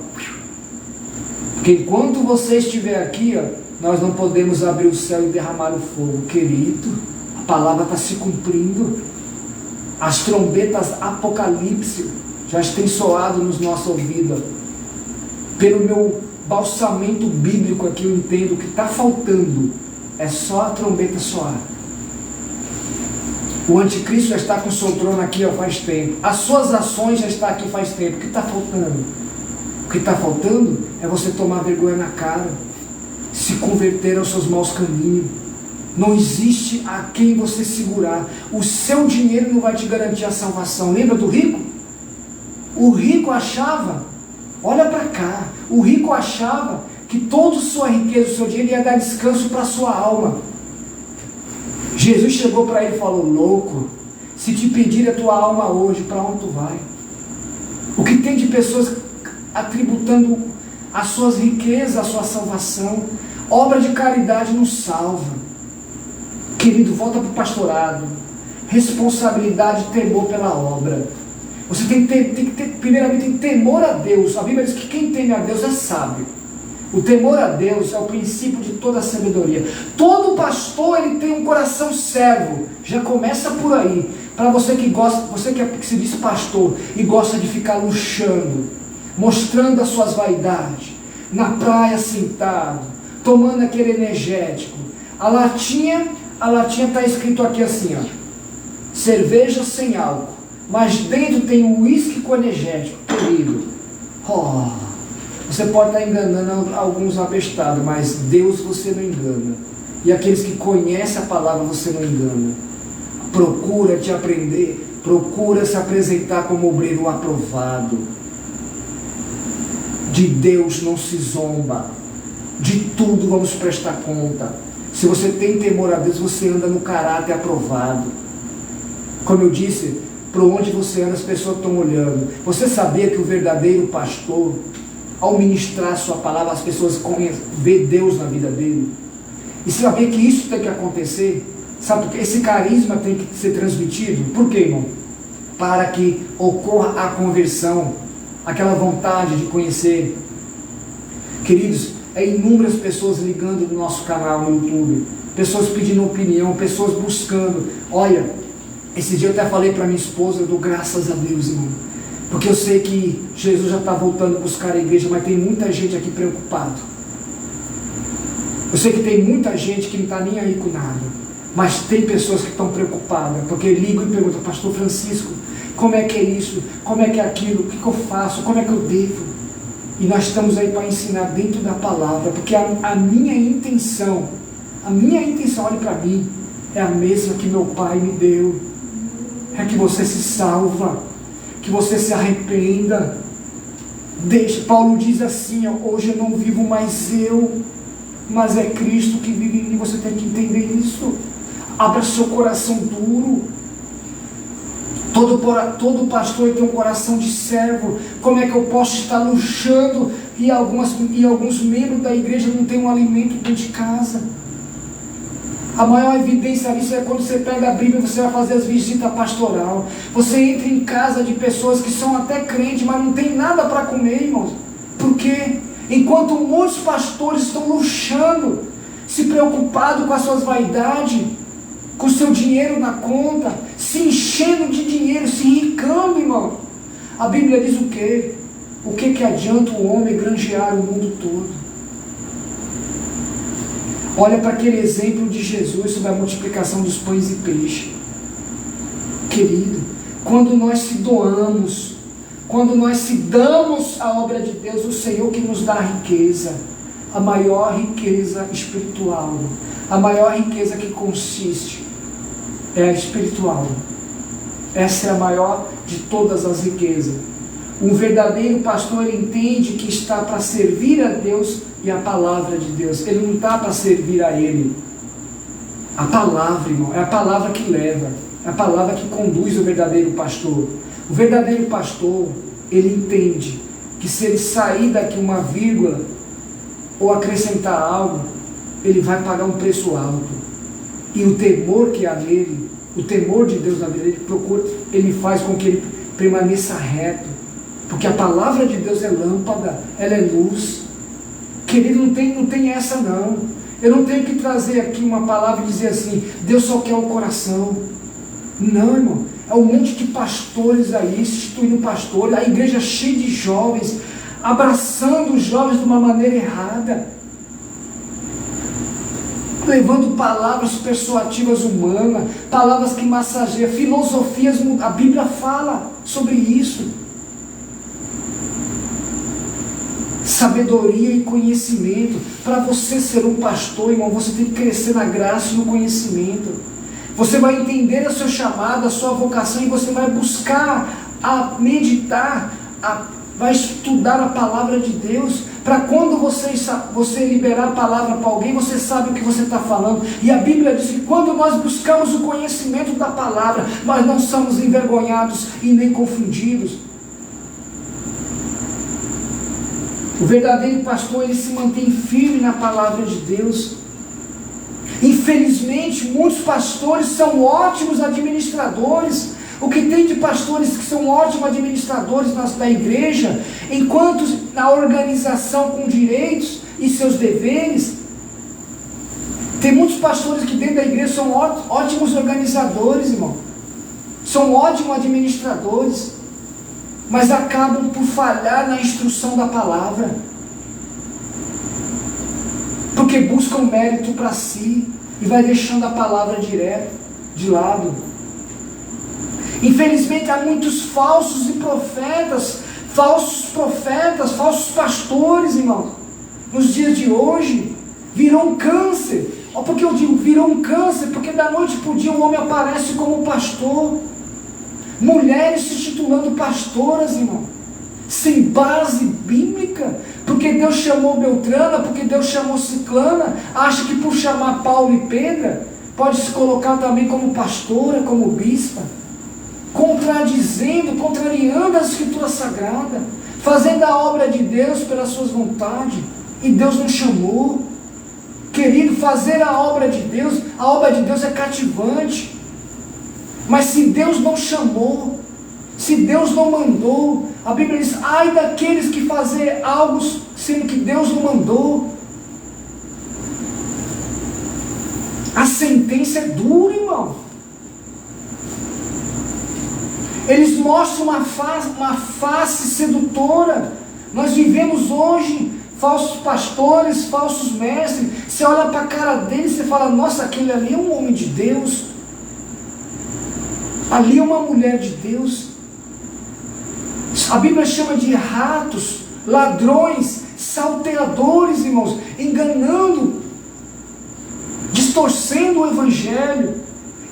porque enquanto você estiver aqui, ó, nós não podemos abrir o céu e derramar o fogo. Querido, a palavra está se cumprindo, as trombetas apocalipse já têm soado nos nossos ouvidos. Pelo meu balsamento bíblico aqui, eu entendo que está faltando é só a trombeta soar. O anticristo já está com o seu trono aqui, ó, faz tempo. As suas ações já estão aqui faz tempo. O que está faltando? O que está faltando é você tomar vergonha na cara, se converter aos seus maus caminhos. Não existe a quem você segurar. O seu dinheiro não vai te garantir a salvação. Lembra do rico? O rico achava, olha para cá, o rico achava que toda a sua riqueza, o seu dinheiro ia dar descanso para a sua alma. Jesus chegou para ele e falou: louco, se te pedir a tua alma hoje, para onde tu vai? O que tem de pessoas atributando as suas riquezas, a sua salvação? Obra de caridade não salva. Querido, volta para o pastorado. Responsabilidade e temor pela obra. Você tem que ter, primeiramente, tem temor a Deus. A Bíblia diz que quem teme a Deus é sábio. O temor a Deus é o princípio de toda a sabedoria. Todo pastor, ele tem um coração servo. Já começa por aí. Para você que gosta, você que se diz pastor e gosta de ficar luxando, mostrando as suas vaidades, na praia sentado, tomando aquele energético. A latinha está escrito aqui assim, ó, cerveja sem álcool, mas dentro tem um uísque com energético. Querido, você pode estar enganando alguns abestados, mas Deus você não engana. E aqueles que conhecem a palavra você não engana. Procura te aprender, procura se apresentar como obreiro aprovado. De Deus não se zomba. De tudo vamos prestar conta. Se você tem temor a Deus, você anda no caráter aprovado. Como eu disse, por onde você anda, as pessoas estão olhando. Você sabia que o verdadeiro pastor, ao ministrar a sua palavra, as pessoas vê Deus na vida dele? E sabia que isso tem que acontecer? Sabe por quê? Esse carisma tem que ser transmitido. Por quê, irmão? Para que ocorra a conversão, aquela vontade de conhecer. Queridos, inúmeras pessoas ligando no nosso canal no YouTube, pessoas pedindo opinião, pessoas buscando. Olha, esse dia eu até falei para minha esposa, eu dou graças a Deus, irmão, porque eu sei que Jesus já está voltando a buscar a igreja, mas tem muita gente aqui preocupado. Eu sei que tem muita gente que não está nem aí com nada, mas tem pessoas que estão preocupadas, porque ligam e perguntam: pastor Francisco, como é que é isso? Como é que é aquilo? O que eu faço? Como é que eu devo? E nós estamos aí para ensinar dentro da palavra, porque a minha intenção, olhe para mim, é a mesma que meu Pai me deu, é que você se salva, que você se arrependa. Paulo diz assim: hoje eu não vivo mais eu, mas é Cristo que vive em mim. Você tem que entender isso. Abra seu coração duro. Todo pastor tem um coração de servo. Como é que eu posso estar luxando e alguns membros da igreja não têm um alimento dentro de casa? A maior evidência disso é quando você pega a Bíblia e você vai fazer as visitas pastoral. Você entra em casa de pessoas que são até crentes, mas não tem nada para comer, irmãos. Por quê? Enquanto muitos pastores estão luxando, se preocupado com as suas vaidades, com o seu dinheiro na conta, se enchendo de dinheiro, se enricando, irmão. A Bíblia diz o quê? O que adianta o homem granjear o mundo todo? Olha para aquele exemplo de Jesus sobre a multiplicação dos pães e peixes. Querido, quando nós se doamos, quando nós se damos à obra de Deus, o Senhor que nos dá a riqueza, a maior riqueza espiritual, a maior riqueza que consiste é a espiritual. Essa é a maior de todas as riquezas. Um verdadeiro pastor, ele entende que está para servir a Deus e a palavra de Deus. Ele não está para servir a ele. A palavra, irmão, é a palavra que leva, é a palavra que conduz o verdadeiro pastor. O verdadeiro pastor, ele entende que se ele sair daqui uma vírgula ou acrescentar algo, ele vai pagar um preço alto. E o temor que há nele, o temor de Deus na vida dele, ele faz com que ele permaneça reto. Porque a palavra de Deus é lâmpada, ela é luz. Querido, não tem essa não. Eu não tenho que trazer aqui uma palavra e dizer assim: Deus só quer o coração. Não, irmão. É um monte de pastores aí, instituindo pastores, a igreja cheia de jovens, abraçando os jovens de uma maneira errada, levando palavras persuasivas humanas, palavras que massageiam, filosofias. A Bíblia fala sobre isso. Sabedoria e conhecimento. Para você ser um pastor, irmão, você tem que crescer na graça e no conhecimento. Você vai entender o seu chamado, a sua vocação, e você vai buscar a meditar, vai estudar a palavra de Deus, para quando você liberar a palavra para alguém, você sabe o que você está falando. E a Bíblia diz que quando nós buscamos o conhecimento da palavra, nós não somos envergonhados e nem confundidos. O verdadeiro pastor, ele se mantém firme na palavra de Deus. Infelizmente, muitos pastores são ótimos administradores. O que tem de pastores que são ótimos administradores da igreja, enquanto na organização com direitos e seus deveres, tem muitos pastores que dentro da igreja são ótimos organizadores, irmão. São ótimos administradores, mas acabam por falhar na instrução da palavra, porque buscam mérito para si e vai deixando a palavra direto de lado. Infelizmente há muitos falsos profetas, falsos pastores, irmãos, nos dias de hoje. Virou um câncer. Olha porque eu digo virou um câncer, porque da noite para o dia um homem aparece como pastor. Mulheres se titulando pastoras, irmão, sem base bíblica, porque Deus chamou Beltrana, porque Deus chamou Ciclana, acha que por chamar Paulo e Pedro, pode se colocar também como pastora, como bispa, contrariando a Escritura Sagrada, fazendo a obra de Deus pelas suas vontades, e Deus não chamou. Querido, fazer a obra de Deus é cativante, mas se Deus não chamou, se Deus não mandou, a Bíblia diz: ai daqueles que fazem algo sendo que Deus não mandou. A sentença é dura, irmão. Eles mostram uma face sedutora. Nós vivemos hoje falsos pastores, falsos mestres. Você olha para a cara deles e fala, nossa, aquele ali é um homem de Deus. Ali é uma mulher de Deus. A Bíblia chama de ratos, ladrões, salteadores, irmãos, enganando, distorcendo o Evangelho.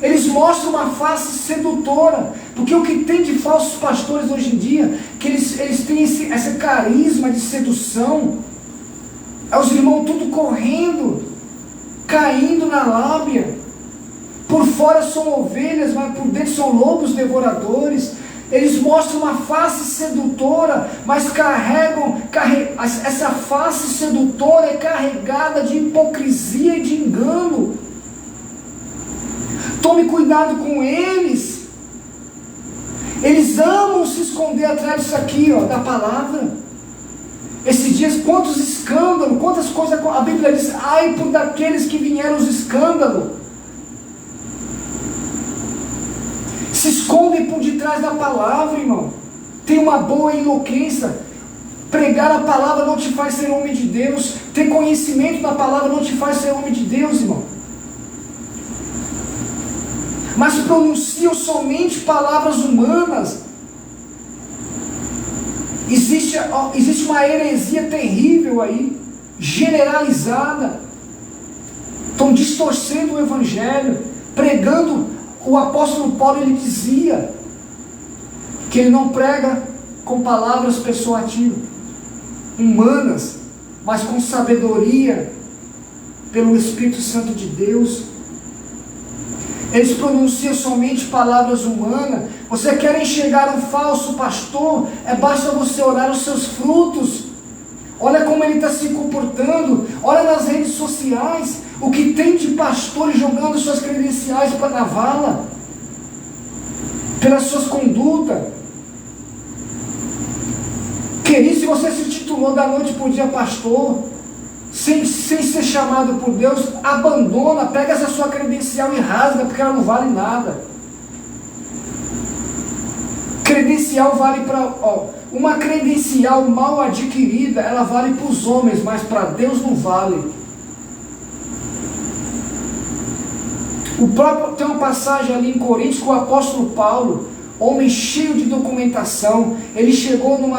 Eles mostram uma face sedutora, porque o que tem de falsos pastores hoje em dia, que eles têm esse carisma de sedução, é os irmãos tudo correndo, caindo na lábia, por fora são ovelhas, mas por dentro são lobos devoradores. Eles mostram uma face sedutora, mas essa face sedutora é carregada de hipocrisia e de engano. Tome cuidado com eles. Eles amam se esconder atrás disso aqui, ó, da palavra. Esses dias, quantos escândalos, quantas coisas, a Bíblia diz, ai por daqueles que vieram os escândalos. Se escondem por detrás da palavra, irmão. Tem uma boa eloquência. Pregar a palavra não te faz ser homem de Deus. Ter conhecimento da palavra não te faz ser homem de Deus, irmão. Mas pronunciam somente palavras humanas. Existe uma heresia terrível aí, generalizada. Estão distorcendo o Evangelho, pregando. O apóstolo Paulo, ele dizia que ele não prega com palavras persuativas, humanas, mas com sabedoria, pelo Espírito Santo de Deus. Eles pronunciam somente palavras humanas. Você quer enxergar um falso pastor? Basta você olhar os seus frutos. Olha como ele está se comportando. Olha nas redes sociais. O que tem de pastores jogando suas credenciais para a vala, pelas suas condutas. Querido, se você se titulou da noite para o dia pastor, sem ser chamado por Deus, abandona, pega essa sua credencial e rasga, porque ela não vale nada. Credencial vale para... uma credencial mal adquirida, ela vale para os homens, mas para Deus não vale. Tem uma passagem ali em Coríntios que o apóstolo Paulo, homem cheio de documentação, ele chegou num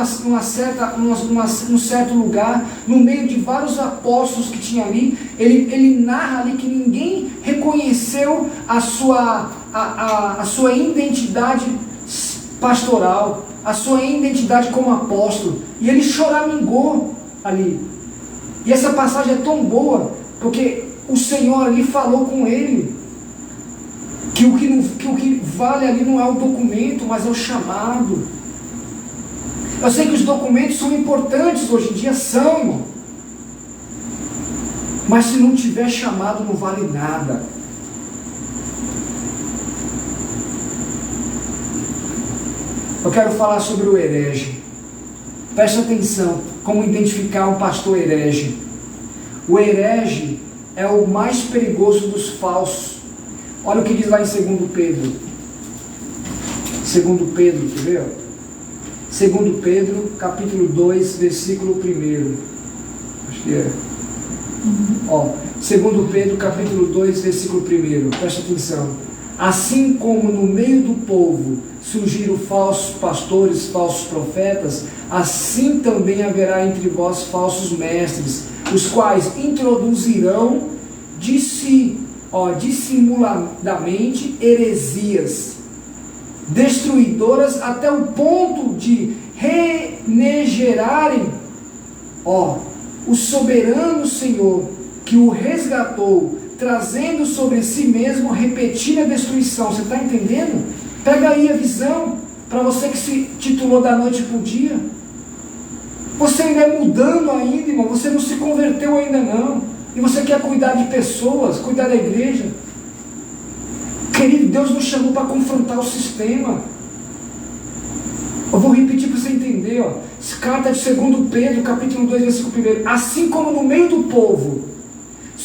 certo lugar, no meio de vários apóstolos que tinha ali, ele narra ali que ninguém reconheceu a sua identidade pastoral, a sua identidade como apóstolo, e ele choramingou ali. E essa passagem é tão boa, porque o Senhor ali falou com ele, que o que vale ali não é o documento, mas é o chamado. Eu sei que os documentos são importantes hoje em dia, são, irmão. Mas se não tiver chamado, não vale nada. Eu quero falar sobre o herege. Preste atenção, como identificar um pastor herege. O herege é o mais perigoso dos falsos. Olha o que diz lá em 2 Pedro. 2 Pedro, quer ver? 2 Pedro, capítulo 2, versículo 1. Acho que é. 2 Pedro, capítulo 2, versículo 1. Presta atenção. Assim como no meio do povo surgiram falsos pastores, falsos profetas, assim também haverá entre vós falsos mestres, os quais introduzirão dissimuladamente heresias, destruidoras até o ponto de renegerarem o soberano Senhor que o resgatou, trazendo sobre si mesmo repetir a destruição. Você está entendendo? Pega aí a visão, para você que se titulou da noite para o dia. Você ainda é mudando ainda, irmão, você não se converteu ainda não, e você quer cuidar de pessoas, cuidar da igreja. Querido, Deus nos chamou para confrontar o sistema. Eu vou repetir para você entender, Carta de 2 Pedro, capítulo 2, versículo 1. Assim como no meio do povo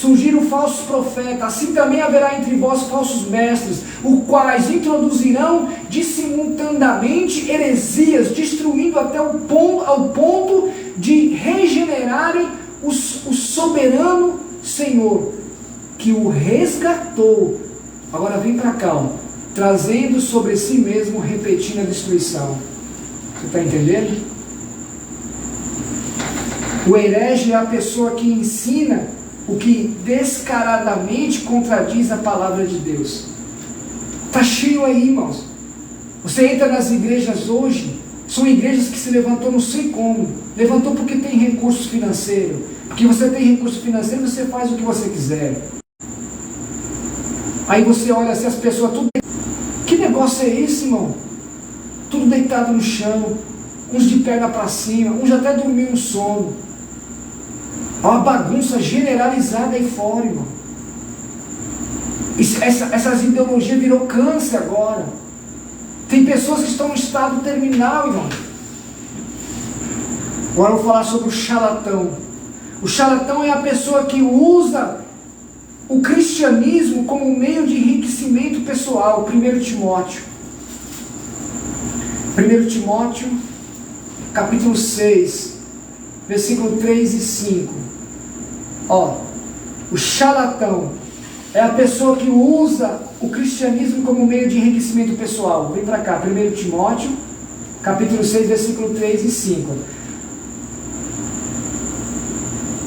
surgiram falsos profetas, assim também haverá entre vós falsos mestres, os quais introduzirão dissimultaneamente heresias, destruindo até ao ponto de regenerarem o soberano Senhor, que o resgatou. Agora vem para cá, ó, trazendo sobre si mesmo, repetindo a destruição. Você está entendendo? O herege é a pessoa que ensina o que descaradamente contradiz a palavra de Deus. Está cheio aí, irmãos. Você entra nas igrejas hoje, são igrejas que se levantou não sei como. Levantou porque tem recurso financeiro. Porque você tem recurso financeiro, você faz o que você quiser. Aí você olha assim, as pessoas tudo... Que negócio é esse, irmão? Tudo deitado no chão, uns de perna para cima, uns até dormiu no sono. Há uma bagunça generalizada aí fora, irmão. Essas ideologias virou câncer agora. Tem pessoas que estão no estado terminal, irmão. Agora eu vou falar sobre o charlatão. O charlatão é a pessoa que usa o cristianismo como meio de enriquecimento pessoal. 1 Timóteo. 1 Timóteo, capítulo 6, versículo 3 e 5. Ó, o charlatão é a pessoa que usa o cristianismo como meio de enriquecimento pessoal. Vem para cá, 1 Timóteo, capítulo 6, versículo 3 e 5.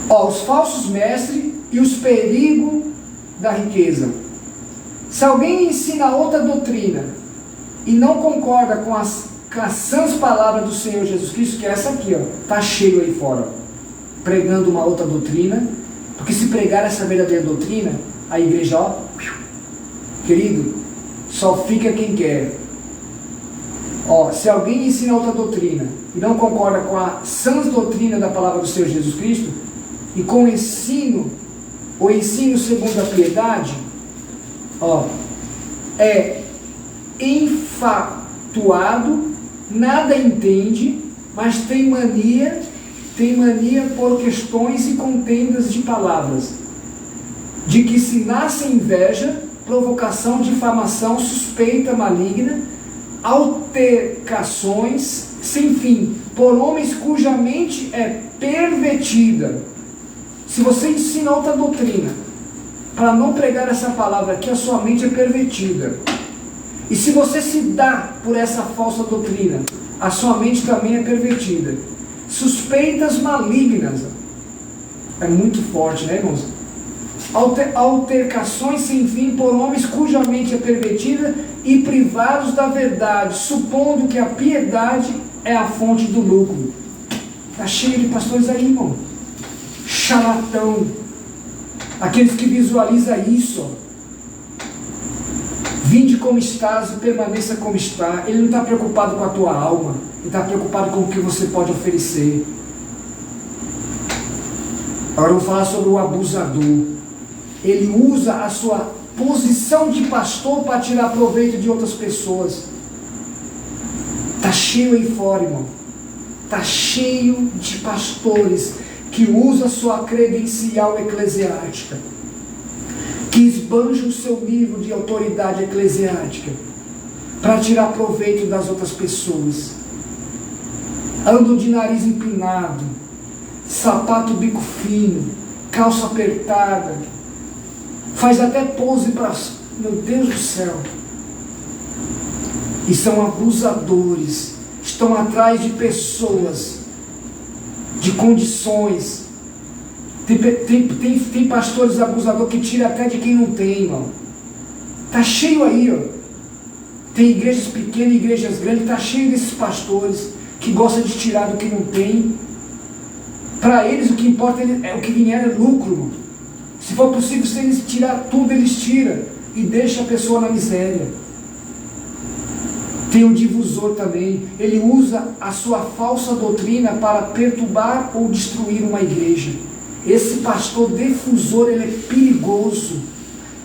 Ó, os falsos mestres e os perigos da riqueza. Se alguém ensina outra doutrina e não concorda com as sãs palavras do Senhor Jesus Cristo, que é essa aqui, ó, tá cheio aí fora, ó, pregando uma outra doutrina, porque se pregar essa verdadeira doutrina, a igreja, ó, querido, só fica quem quer. Ó, se alguém ensina outra doutrina e não concorda com a sãs doutrina da palavra do Senhor Jesus Cristo, e com o ensino segundo a piedade, ó, é enfatuado, nada entende, mas tem mania por questões e contendas de palavras, de que se nasce inveja, provocação, difamação, suspeita maligna, altercações sem fim, por homens cuja mente é pervertida. Se você ensina outra doutrina, para não pregar essa palavra aqui, a sua mente é pervertida. E se você se dá por essa falsa doutrina, a sua mente também é pervertida. Suspeitas malignas. É muito forte, né, irmãos? Altercações sem fim por homens cuja mente é pervertida e privados da verdade, supondo que a piedade é a fonte do lucro. Está cheio de pastores aí, irmão. Charlatão. Aqueles que visualizam isso, ó. Vinde como estás e permaneça como está. Ele não está preocupado com a tua alma. Ele está preocupado com o que você pode oferecer. Agora eu vou falar sobre o abusador. Ele usa a sua posição de pastor para tirar proveito de outras pessoas. Está cheio aí fora, irmão. Está cheio de pastores que usam a sua credencial eclesiástica, que esbanjam o seu nível de autoridade eclesiástica para tirar proveito das outras pessoas. Andam de nariz empinado, sapato bico fino, calça apertada, faz até pose para... Meu Deus do céu. E são abusadores, estão atrás de pessoas, de condições. Tem pastores abusadores que tiram até de quem não tem, irmão. Está cheio aí, ó. Tem igrejas pequenas, igrejas grandes, está cheio desses pastores que gostam de tirar do que não tem. Para eles o que importa é o que vier é lucro, irmão. Se for possível, se eles tirar tudo, eles tiram e deixam a pessoa na miséria. Tem o difusor também. Ele usa a sua falsa doutrina para perturbar ou destruir uma igreja. Esse pastor difusor, ele é perigoso.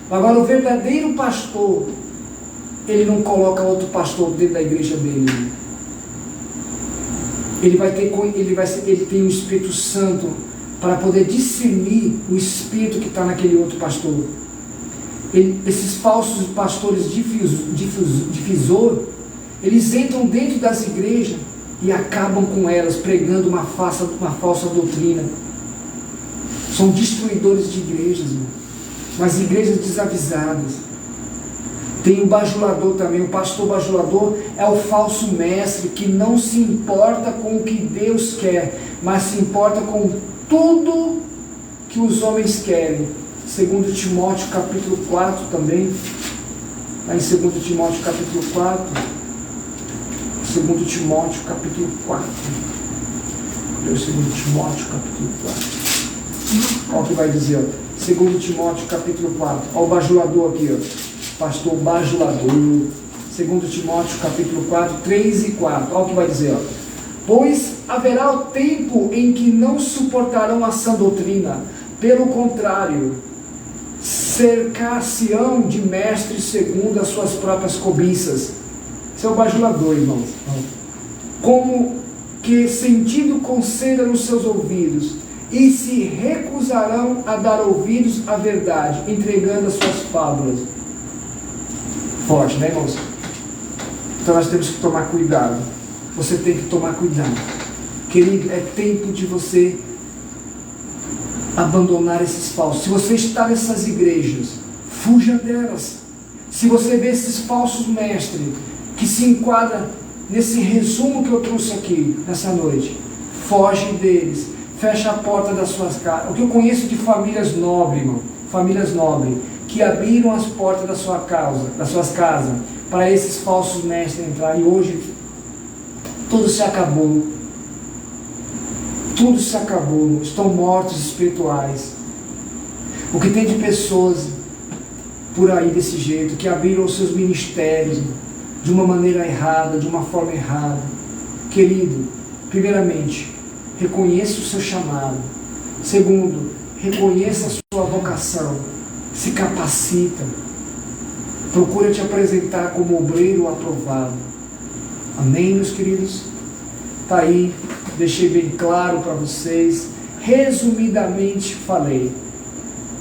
Agora o verdadeiro pastor, ele não coloca outro pastor dentro da igreja dele. Ele tem o Espírito Santo para poder discernir o espírito que está naquele outro pastor. Esses falsos pastores divisor, eles entram dentro das igrejas e acabam com elas, pregando uma falsa doutrina. São destruidores de igrejas, irmão. Mas igrejas desavisadas. Tem o bajulador também. O pastor bajulador é o falso mestre que não se importa com o que Deus quer, mas se importa com tudo que os homens querem. 2 Timóteo capítulo 4 também. Lá em 2 Timóteo capítulo 4. 2 Timóteo capítulo 4. Cadê o 2 Timóteo capítulo 4? Olha o que vai dizer, ó. 2 Timóteo capítulo 4. Olha o bajulador aqui, ó. Pastor bajulador. 2 Timóteo capítulo 4, 3 e 4. Olha o que vai dizer, ó. Pois haverá o tempo em que não suportarão a sã doutrina. Pelo contrário, cercar-se-ão de mestres segundo as suas próprias cobiças. Esse é o bajulador, irmãos. Como que sentindo conselho nos seus ouvidos, e se recusarão a dar ouvidos à verdade, entregando as suas fábulas. Forte, né, irmãos? Então nós temos que tomar cuidado. Você tem que tomar cuidado. Querido, é tempo de você abandonar esses falsos. Se você está nessas igrejas, fuja delas. Se você vê esses falsos mestres que se enquadram nesse resumo que eu trouxe aqui nessa noite, foge deles. Fecha a porta das suas casas. O que eu conheço de famílias nobres, irmão, famílias nobres, que abriram as portas das suas casas, para esses falsos mestres entrar, e hoje tudo se acabou. Tudo se acabou. Estão mortos espirituais. O que tem de pessoas por aí desse jeito, que abriram os seus ministérios de uma maneira errada, de uma forma errada. Querido, primeiramente, reconheça o seu chamado. Segundo, reconheça a sua vocação. Se capacita. Procura te apresentar como obreiro aprovado. Amém, meus queridos? Está aí, deixei bem claro para vocês. Resumidamente falei.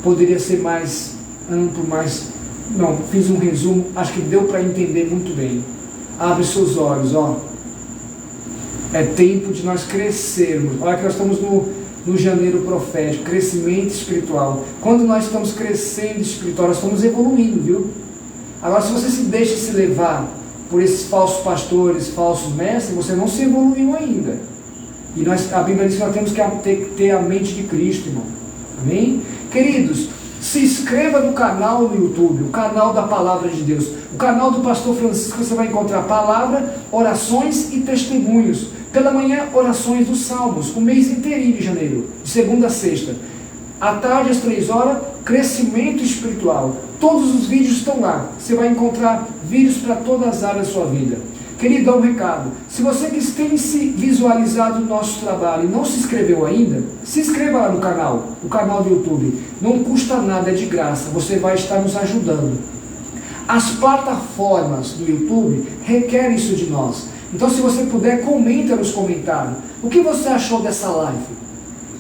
Poderia ser mais amplo, mas não, fiz um resumo, acho que deu para entender muito bem. Abre seus olhos, ó. É tempo de nós crescermos. Olha que nós estamos no janeiro profético, crescimento espiritual. Quando nós estamos crescendo espiritual, nós estamos evoluindo, viu? Agora, se você se deixa se levar por esses falsos pastores, falsos mestres, você não se evoluiu ainda. E a Bíblia diz que nós temos que ter a mente de Cristo, irmão. Amém? Queridos, se inscreva no canal no YouTube, o canal da Palavra de Deus. O canal do Pastor Francisco, você vai encontrar palavra, orações e testemunhos. Pela manhã, orações dos Salmos, o mês inteirinho de janeiro, de segunda a sexta. À tarde, às 3 horas, crescimento espiritual. Todos os vídeos estão lá. Você vai encontrar vídeos para todas as áreas da sua vida. Querido, dá um recado. Se você que tem se visualizado o nosso trabalho e não se inscreveu ainda, se inscreva lá no canal, o canal do YouTube. Não custa nada, é de graça. Você vai estar nos ajudando. As plataformas do YouTube requerem isso de nós. Então, se você puder, comenta nos comentários. O que você achou dessa live?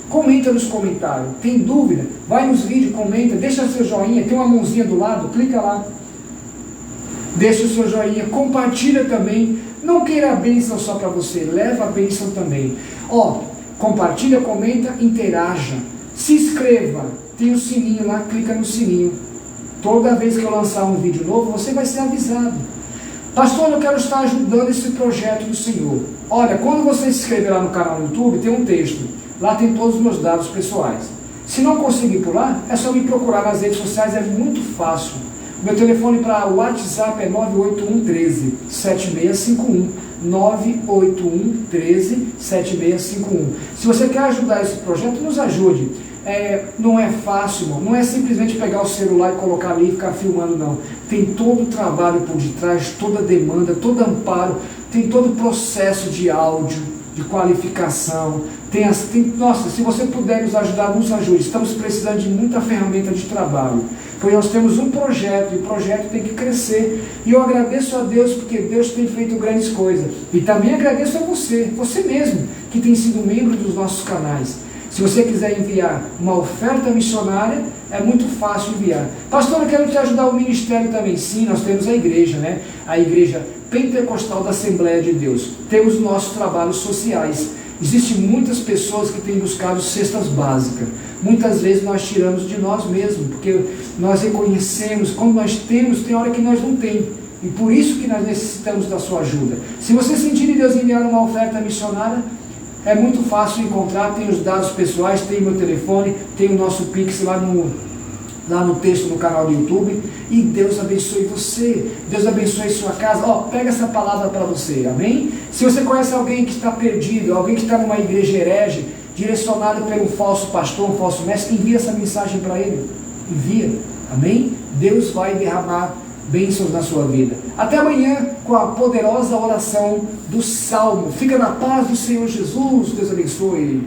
Comenta nos comentários. Tem dúvida? Vai nos vídeos, comenta, deixa seu joinha, tem uma mãozinha do lado, clica lá. Deixa o seu joinha, compartilha também. Não queira a bênção só para você, leva a bênção também. Ó, compartilha, comenta, interaja. Se inscreva, tem o sininho lá, clica no sininho. Toda vez que eu lançar um vídeo novo, você vai ser avisado. Pastor, eu quero estar ajudando esse projeto do Senhor. Olha, quando você se inscrever lá no canal do YouTube, tem um texto. Lá tem todos os meus dados pessoais. Se não conseguir por lá, é só me procurar nas redes sociais, é muito fácil. Meu telefone para o WhatsApp é 981 13 7651. 981 13 7651. Se você quer ajudar esse projeto, nos ajude. Não é fácil, irmão. Não é simplesmente pegar o celular e colocar ali e ficar filmando, não. Tem todo o trabalho por detrás, toda a demanda, todo amparo, tem todo o processo de áudio, de qualificação. Nossa, se você puder nos ajudar, nos ajude. Estamos precisando de muita ferramenta de trabalho. Pois nós temos um projeto, e o projeto tem que crescer. E eu agradeço a Deus, porque Deus tem feito grandes coisas. E também agradeço a você mesmo, que tem sido membro dos nossos canais. Se você quiser enviar uma oferta missionária, é muito fácil enviar. Pastor, eu quero te ajudar o ministério também. Sim, nós temos a igreja, né? A igreja pentecostal da Assembleia de Deus. Temos nossos trabalhos sociais. Existem muitas pessoas que têm buscado cestas básicas. Muitas vezes nós tiramos de nós mesmos, porque nós reconhecemos, quando nós temos, tem hora que nós não temos. E por isso que nós necessitamos da sua ajuda. Se você sentir de Deus enviar uma oferta missionária, é muito fácil encontrar, tem os dados pessoais, tem meu telefone, tem o nosso Pix lá no texto no canal do YouTube. E Deus abençoe você, Deus abençoe sua casa. Pega essa palavra para você, amém? Se você conhece alguém que está perdido, alguém que está numa igreja herege, direcionado por um falso pastor, um falso mestre, envia essa mensagem para ele, envia, amém? Deus vai derramar bênçãos na sua vida. Até amanhã com a poderosa oração do Salmo. Fica na paz do Senhor Jesus. Deus abençoe.